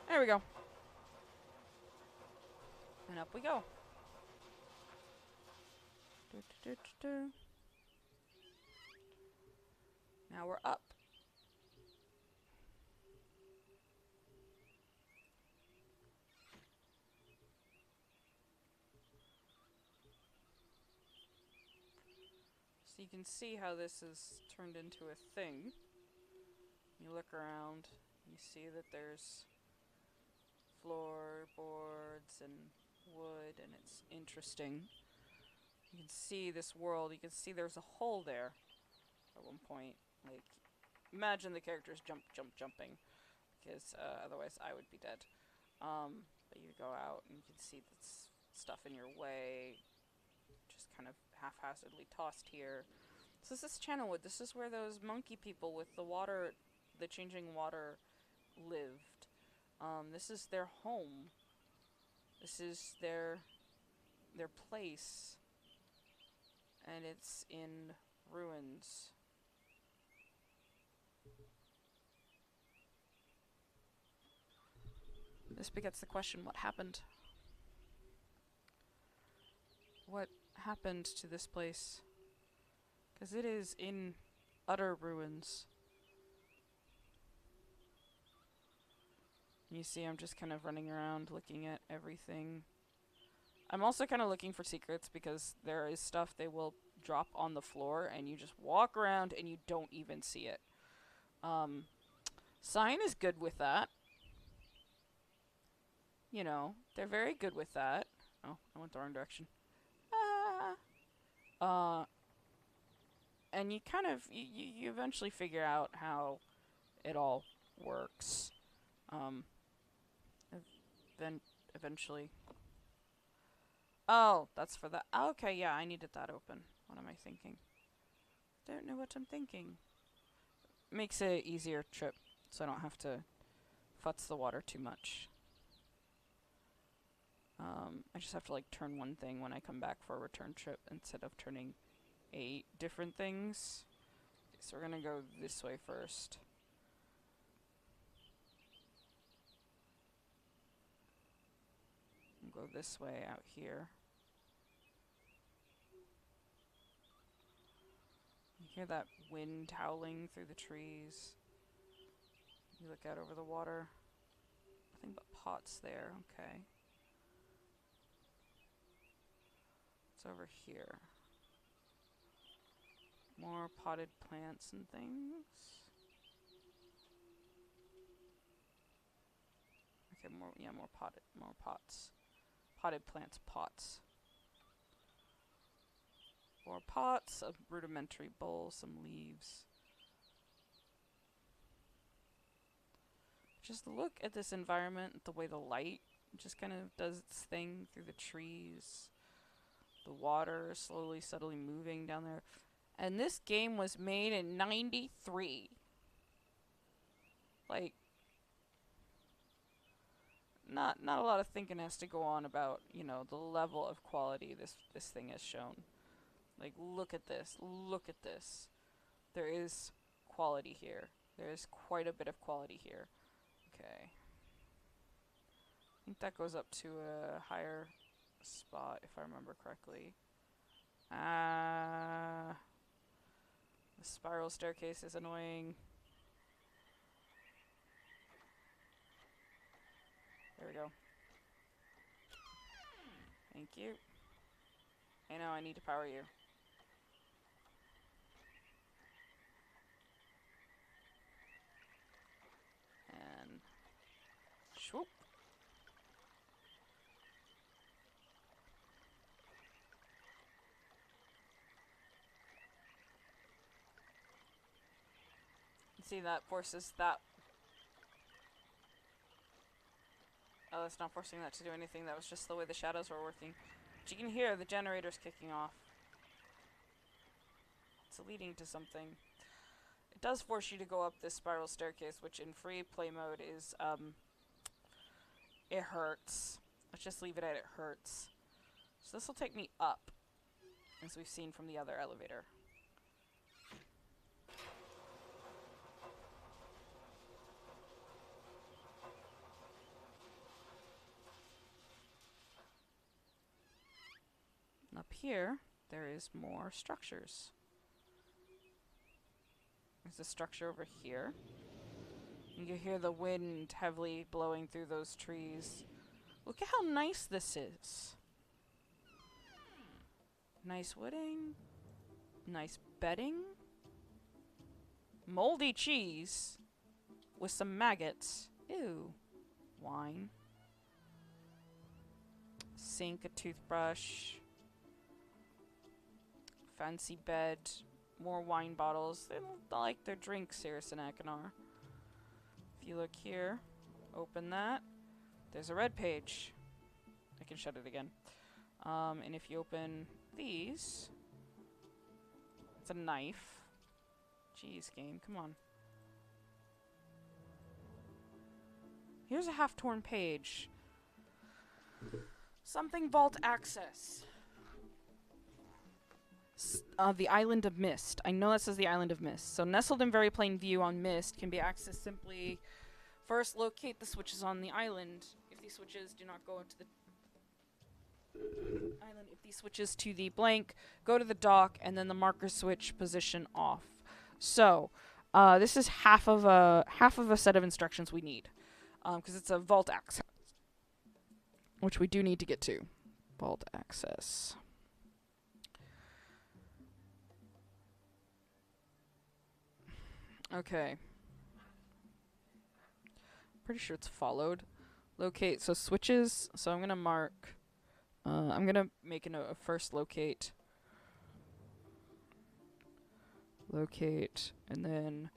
There we go. And up we go. Now we're up. So you can see how this is turned into a thing. You look around, you see that there's floorboards and wood, and it's interesting. You can see this world, you can see there's a hole there at one point. Like, imagine the characters jumping, because otherwise I would be dead. But you go out and you can see this stuff in your way, just kind of haphazardly tossed here. So this is Channelwood. This is where those monkey people with the water, the changing water, lived. This is their home. This is their place. And it's in ruins. This begets the question, what happened? What happened to this place? Because it is in utter ruins. You see I'm just kind of running around looking at everything. I'm also kind of looking for secrets because there is stuff they will drop on the floor and you just walk around and you don't even see it. Um, Cyan is good with that. You know, they're very good with that. Oh, I went the wrong direction. Ah. And you kind of you eventually figure out how it all works. Um, then eventually. Oh, that's for that. Okay, yeah, I needed that open. What am I thinking? Don't know what I'm thinking. Makes it easier trip, so I don't have to futz the water too much. I just have to like turn one thing when I come back for a return trip instead of turning 8 different things. Okay, so we're gonna go this way first. We'll go this way out here. You hear that wind howling through the trees. You look out over the water. Nothing but pots there. Okay. It's over here. More potted plants and things. Okay, more pots. Potted plants, pots. More pots, a rudimentary bowl, some leaves. Just look at this environment, the way the light just kind of does its thing through the trees. The water slowly, subtly moving down there. And this game was made in '93. Like, not a lot of thinking has to go on about, you know, the level of quality this thing has shown. Like, look at this. Look at this. There is quality here. There is quite a bit of quality here. Okay. I think that goes up to a higher spot, if I remember correctly. The spiral staircase is annoying. There we go. Thank you. I know, I need to power you. And swoop. See, that forces that. Oh, that's not forcing that to do anything. That was just the way the shadows were working. But you can hear the generators kicking off. It's leading to something. It does force you to go up this spiral staircase, which in free play mode is, it hurts. Let's just leave it at it hurts. So this will take me up, as we've seen from the other elevator. And up here, there is more structures. There's a structure over here. You can hear the wind heavily blowing through those trees. Look at how nice this is. Nice wooding. Nice bedding. Moldy cheese with some maggots. Ew. Wine. Sink, a toothbrush. Fancy bed. More wine bottles. They look like their drinks here, Sinakanar. If you look here, open that. There's a red page. I can shut it again. And if you open these, it's a knife. Jeez, game, come on. Here's a half-torn page. Something vault access. The island of Myst. I know that says the island of Myst. So nestled in very plain view on Myst can be accessed simply. First, locate the switches on the island. If these switches do not go into the island, if these switches to the blank, go to the dock, and then the marker switch position off. So, this is half of a set of instructions we need, because it's a vault access, which we do need to get to. Vault access. Okay. Pretty sure it's followed. Locate. So switches. So I'm gonna mark. I'm gonna make a note of first locate. Locate, and then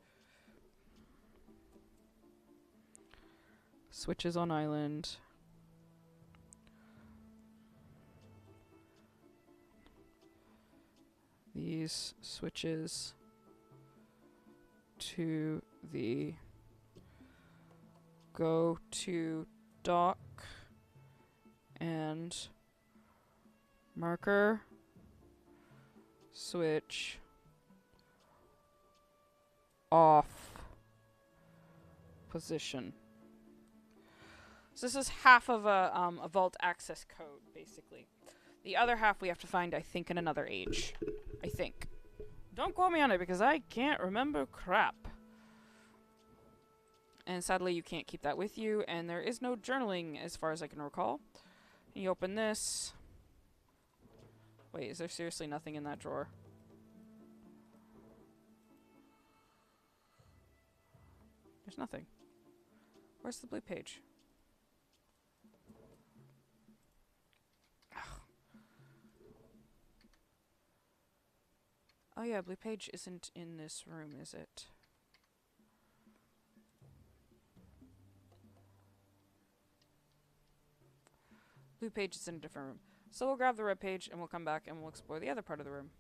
switches on island. These switches to the go to dock and marker switch off position. So this is half of a vault access code, basically. The other half we have to find, I think, in another age. I think. Don't quote me on it because I can't remember crap. And sadly, you can't keep that with you, and there is no journaling as far as I can recall. You open this. Wait, is there seriously nothing in that drawer? There's nothing. Where's the blue page? Oh yeah, blue page isn't in this room, is it? Blue page is in a different room. So we'll grab the red page and we'll come back and we'll explore the other part of the room.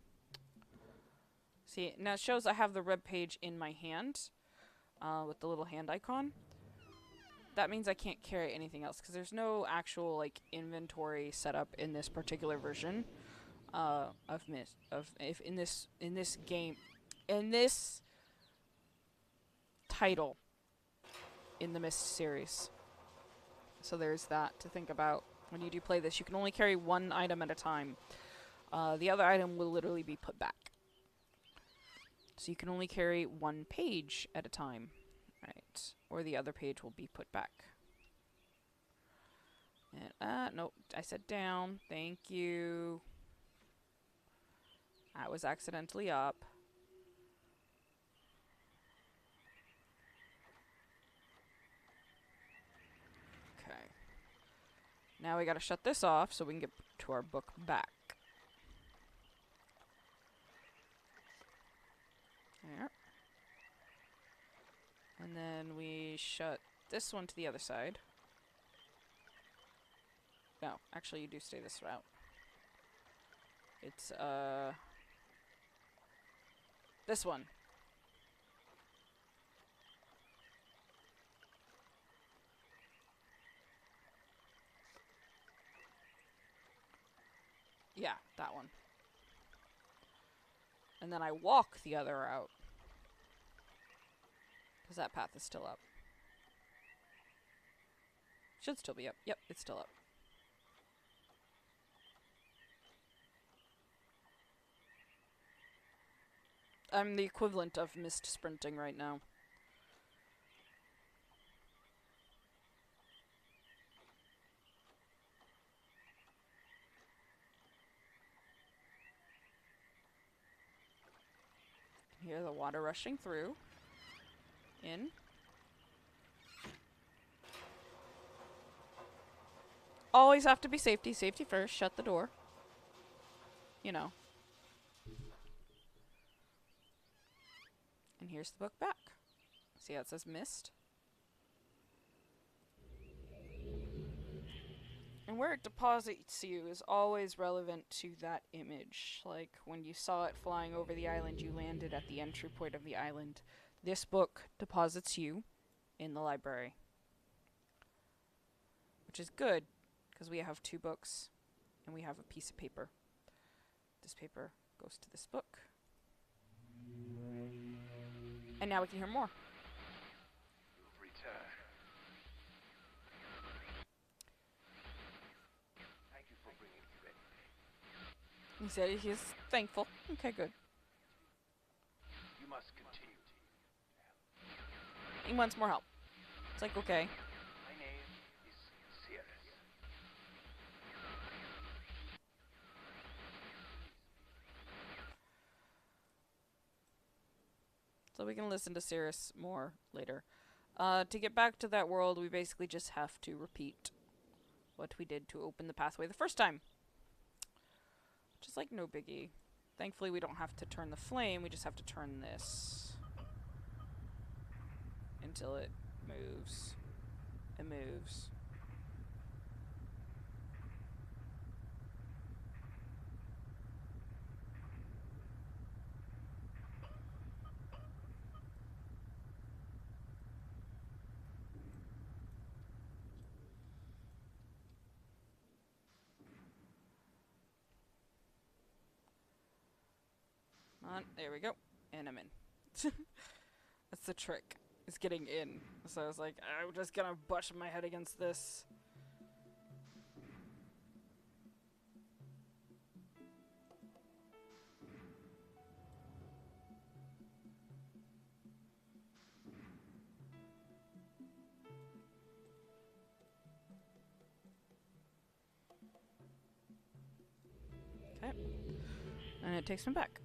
See, now it shows I have the red page in my hand with the little hand icon. That means I can't carry anything else because there's no actual like inventory set up in this particular version of Myst. In this game, in this title in the Myst series. So there's that to think about when you do play this. You can only carry one item at a time. The other item will literally be put back. So you can only carry one page at a time. Right. Or the other page will be put back. And, nope. I said down. Thank you. I was accidentally up. Okay. Now we gotta shut this off so we can get to our book back. There. And then we shut this one to the other side. No, actually you do stay this route. It's, this one. Yeah, that one. And then I walk the other route. Because that path is still up. Should still be up. Yep, it's still up. I'm the equivalent of Myst sprinting right now. Hear the water rushing through. In. Always have to be safety. Safety first. Shut the door. You know. And here's the book back. See how it says Myst? And where it deposits you is always relevant to that image. Like, when you saw it flying over the island, you landed at the entry point of the island. This book deposits you in the library. Which is good, because we have 2 books, and we have a piece of paper. This paper goes to this book. And now we can hear more. Return. Thank you for bringing me ready. He said he's thankful. Okay, good. You must continue. He wants more help. It's like, okay. My name is Cyan. So we can listen to Cirrus more later. To get back to that world, we basically just have to repeat what we did to open the pathway the first time. Just like no biggie. Thankfully, we don't have to turn the flame, we just have to turn this until it moves. It moves. On, there we go. And I'm in. That's the trick. Is getting in. So I was like, I'm just gonna butt my head against this. Okay. And it takes me back.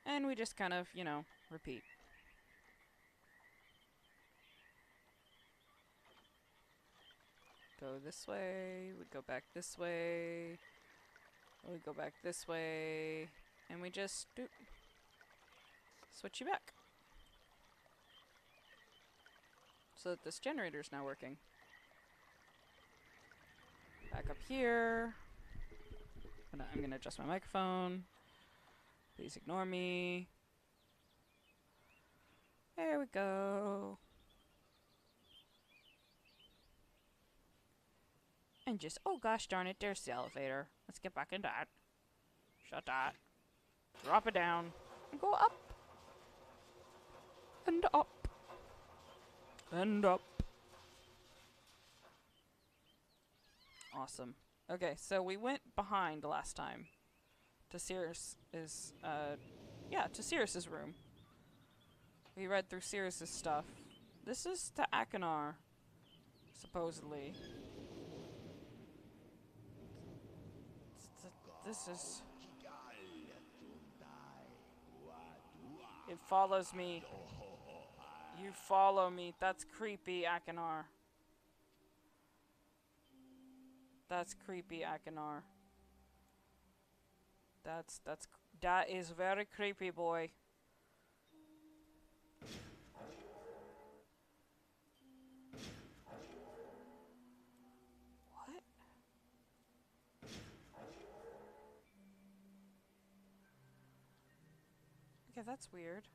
And we just kind of, you know, repeat. Go this way, we go back this way, we go back this way, and we just doop, switch you back. So that this generator is now working. Back up here. I'm gonna adjust my microphone. Please ignore me. There we go. And just, oh gosh darn it, there's the elevator. Let's get back in that. Shut that. Drop it down. And go up. And up. And up. Awesome. Okay, so we went behind last time. To Cirrus's, to Cirrus's room. We read through Cirrus's stuff. This is to Akinar, supposedly. This is... It follows me. You follow me. That's creepy, Akinar. That's creepy, Akinar. That is very creepy, boy. What? Okay, that's weird.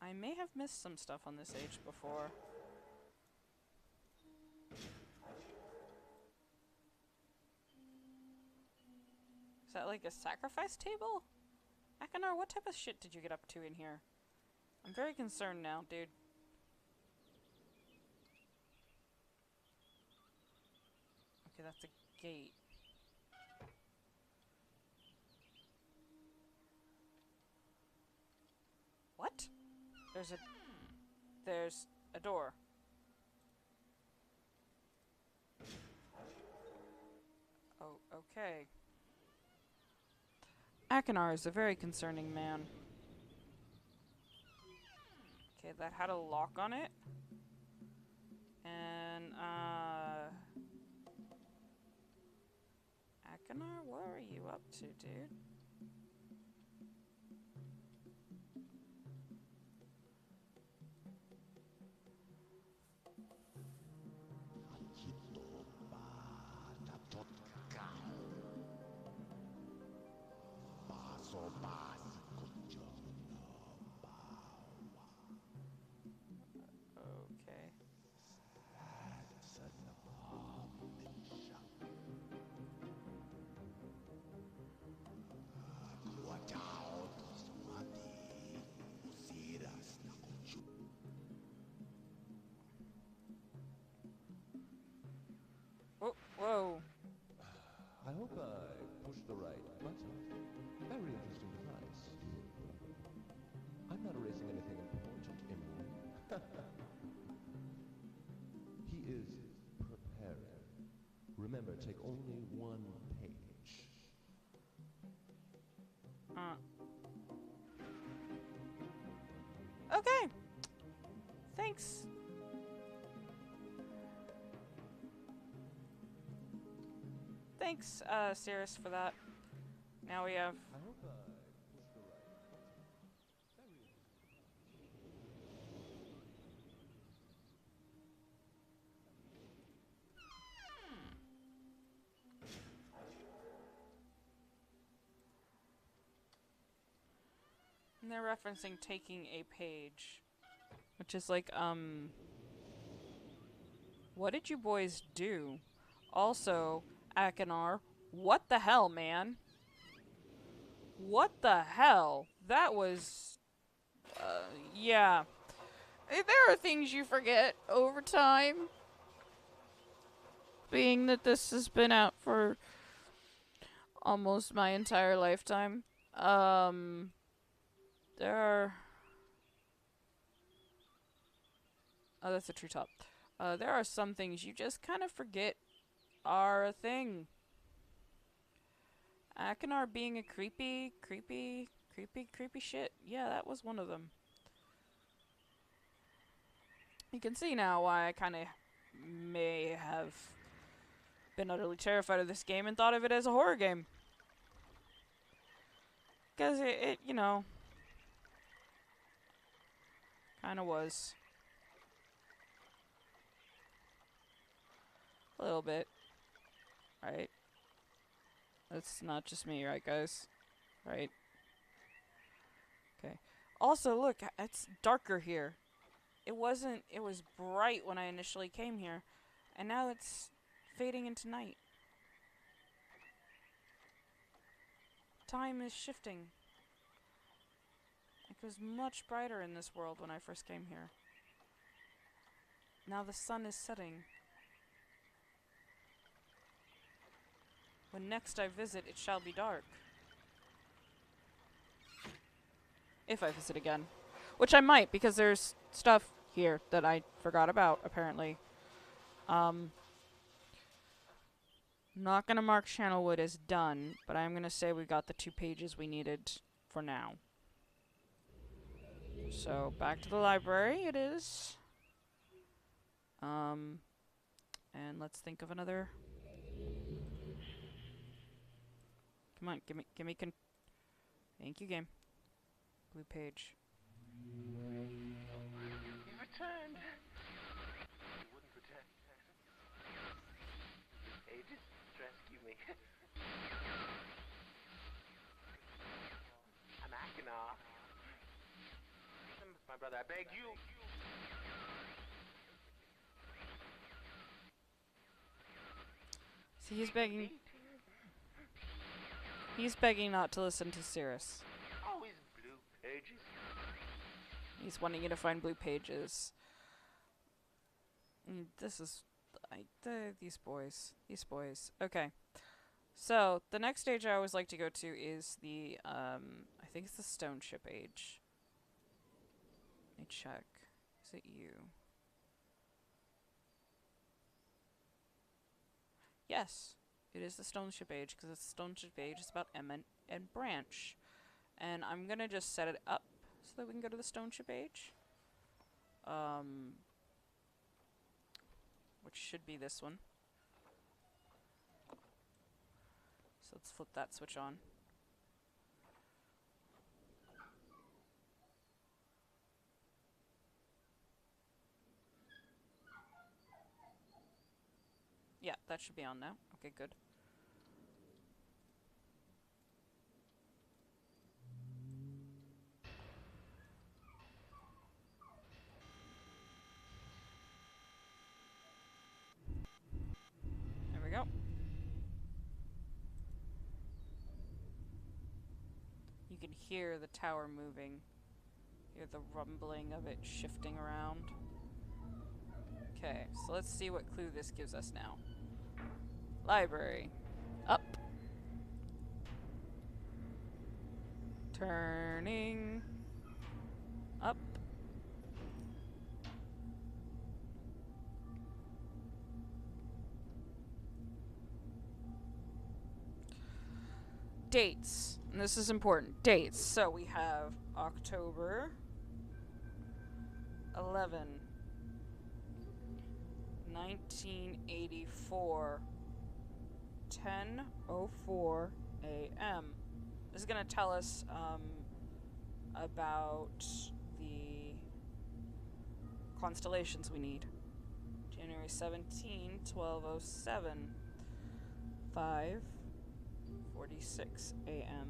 I may have missed some stuff on this age before. Is that like a sacrifice table? Akinar, what type of shit did you get up to in here? I'm very concerned now, dude. Okay, that's a gate. What? There's a door. Oh, okay. Akinar is a very concerning man. Okay, that had a lock on it. And, Akinar, what are you up to, dude? Okay. only one page. Okay. Thanks. Thanks, Cirrus, for that. Now we have... I hope I pushed the right button. Very And they're referencing taking a page. Which is like, what did you boys do? Also, Akinar, what the hell, man? What the hell? That was... yeah. There are things you forget over time. Being that this has been out for almost my entire lifetime. There are... Oh, that's a treetop. There are some things you just kind of forget are a thing. Akinar being a creepy shit. Yeah, that was one of them. You can see now why I kind of may have been utterly terrified of this game and thought of it as a horror game. Because it, you know, kind of was. A little bit. Right? That's not just me, right, guys? Right? Okay. Also, look, it's darker here. It was bright when I initially came here, and now it's fading into night. Time is shifting. It was much brighter in this world when I first came here. Now the sun is setting. When next I visit, it shall be dark. If I visit again. Which I might, because there's stuff here that I forgot about, apparently. Not gonna mark Channelwood as done, but I'm gonna say we got the 2 pages we needed for now. So, back to the library it is. And let's think of another... Come on, give me thank you, game. Blue page. You returned. You wouldn't return. Ages to rescue me. I'm Akinar. My brother, I beg you. See, he's begging... He's begging not to listen to Cirrus. Always blue pages. He's wanting you to find blue pages. This is... these boys. These boys. Okay. So, the next stage I always like to go to is the, I think it's the Stone Ship Age. Let me check. Is it you? Yes. It is the Stone Ship Age, because the Stone Ship Age is about Emmett and Branch. And I'm gonna just set it up so that we can go to the Stone Ship Age. Which should be this one. So let's flip that switch on. Yeah, that should be on now. Okay, good. There we go. You can hear the tower moving. Hear the rumbling of it shifting around. Okay, so let's see what clue this gives us now. Library. Up. Turning. Up. dates. And this is important. Dates. So we have October 11, 1984, 10:04 a.m. This is going to tell us about the constellations we need. January 17, 12:07, 5:46 a.m.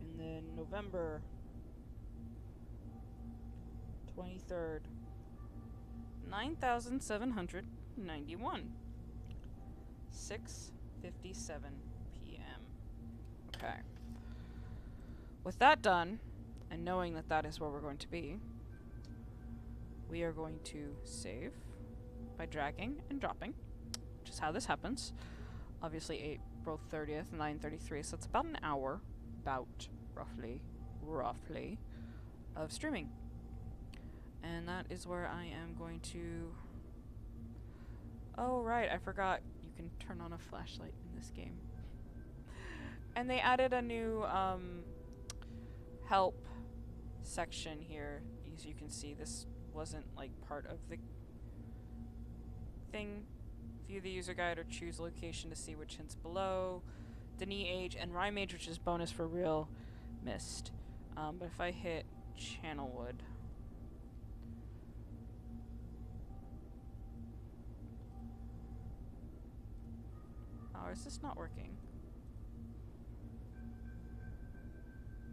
And then November 23rd, 9,791, 6:57 p.m. Okay. With that done, and knowing that that is where we're going to be, we are going to save by dragging and dropping, which is how this happens. Obviously, April 30th, 9:33, so it's about an hour, roughly, of streaming. And that is where I am going to... Oh, right, I forgot you can turn on a flashlight in this game. And they added a new, help section here. As you can see, this wasn't, like, part of the thing. View the user guide or choose location to see which hints below. Denis age and rhyme age, which is bonus for real Myst. But if I hit Channelwood... Oh, is this not working?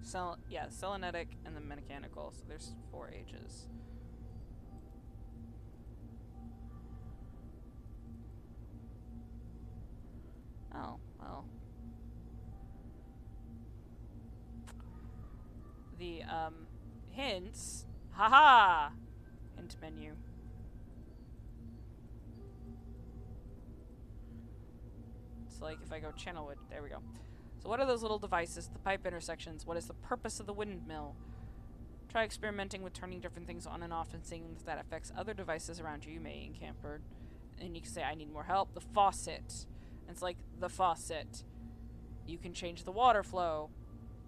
Selenetic and then mechanical, so there's 4 ages. Oh, well. The, hints. Haha! Hint menu. It's like if I go Channelwood, there we go. So what are those little devices? The pipe intersections. What is the purpose of the windmill? Try experimenting with turning different things on and off and seeing if that affects other devices around you. You may encounter. And you can say, I need more help. The faucet. And it's like the faucet. You can change the water flow.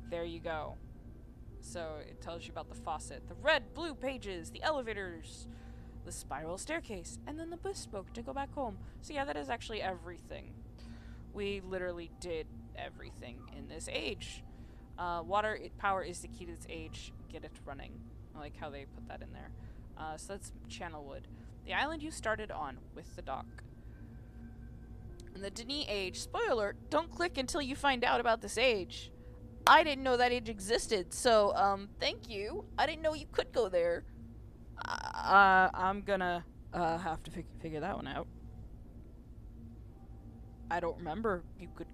There you go. So it tells you about the faucet. The red, blue pages. The elevators. The spiral staircase. And then the bespoke to go back home. So yeah, that is actually everything. We literally did everything in this age. Water power is the key to this age. Get it running. I like how they put that in there. So that's Channelwood. The island you started on with the dock. And the Denis age. Spoiler alert, don't click until you find out about this age. I didn't know that age existed, so, thank you. I didn't know you could go there. I'm gonna, have to figure that one out. I don't remember you could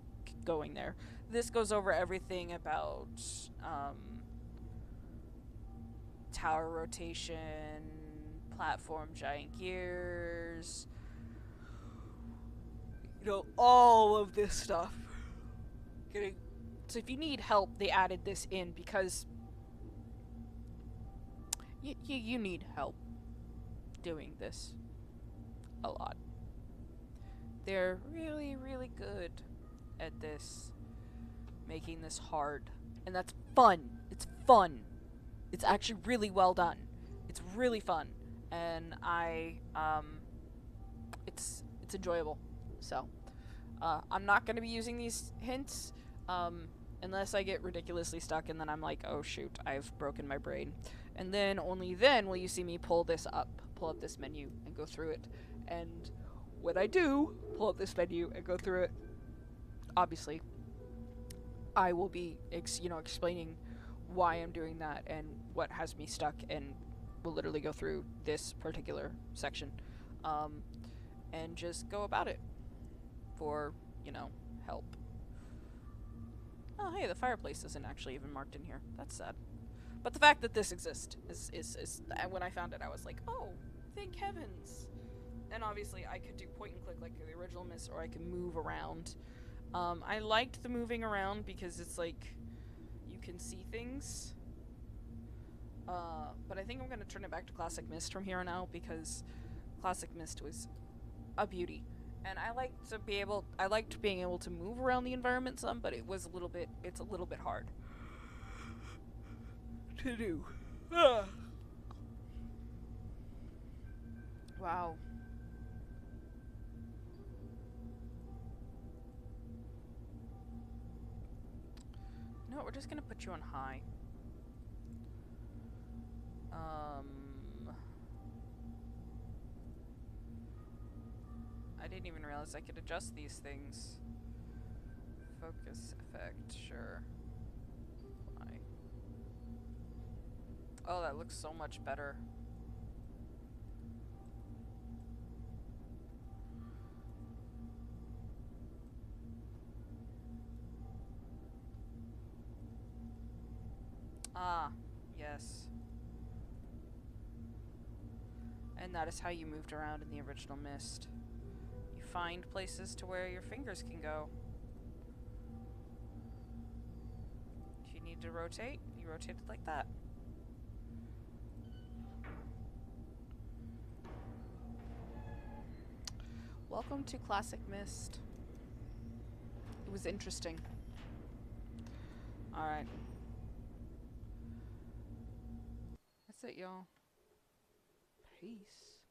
going there. This goes over everything about tower rotation, platform giant gears, you know, all of this stuff. So if you need help, they added this in because you need help doing this a lot. They're really, really good at this, making this hard. And that's fun. It's fun. It's actually really well done. It's really fun. And it's enjoyable. So, I'm not going to be using these hints, unless I get ridiculously stuck and then I'm like, oh shoot, I've broken my brain. And then, only then will you see me pull up this menu and go through it. And when I do pull up this menu and go through it, obviously, I will be, explaining why I'm doing that and what has me stuck, and we'll literally go through this particular section, and just go about it for, help. Oh, hey, the fireplace isn't actually even marked in here. That's sad. But the fact that this exists is when I found it, I was like, oh, thank heavens. And obviously, I could do point and click like the original Myst, or I could move around. I liked the moving around because it's like you can see things. But I think I'm gonna turn it back to Classic Myst from here on out because Classic Myst was a beauty. And I liked being able to move around the environment some, but it's a little bit hard to do. Wow. No, we're just gonna put you on high. I didn't even realize I could adjust these things. Focus effect, sure. Why? Oh, that looks so much better. Ah, yes. And that is how you moved around in the original Myst. You find places to where your fingers can go. If you need to rotate, you rotate it like that. Welcome to Classic Myst. It was interesting. Alright. That's it, y'all. Peace.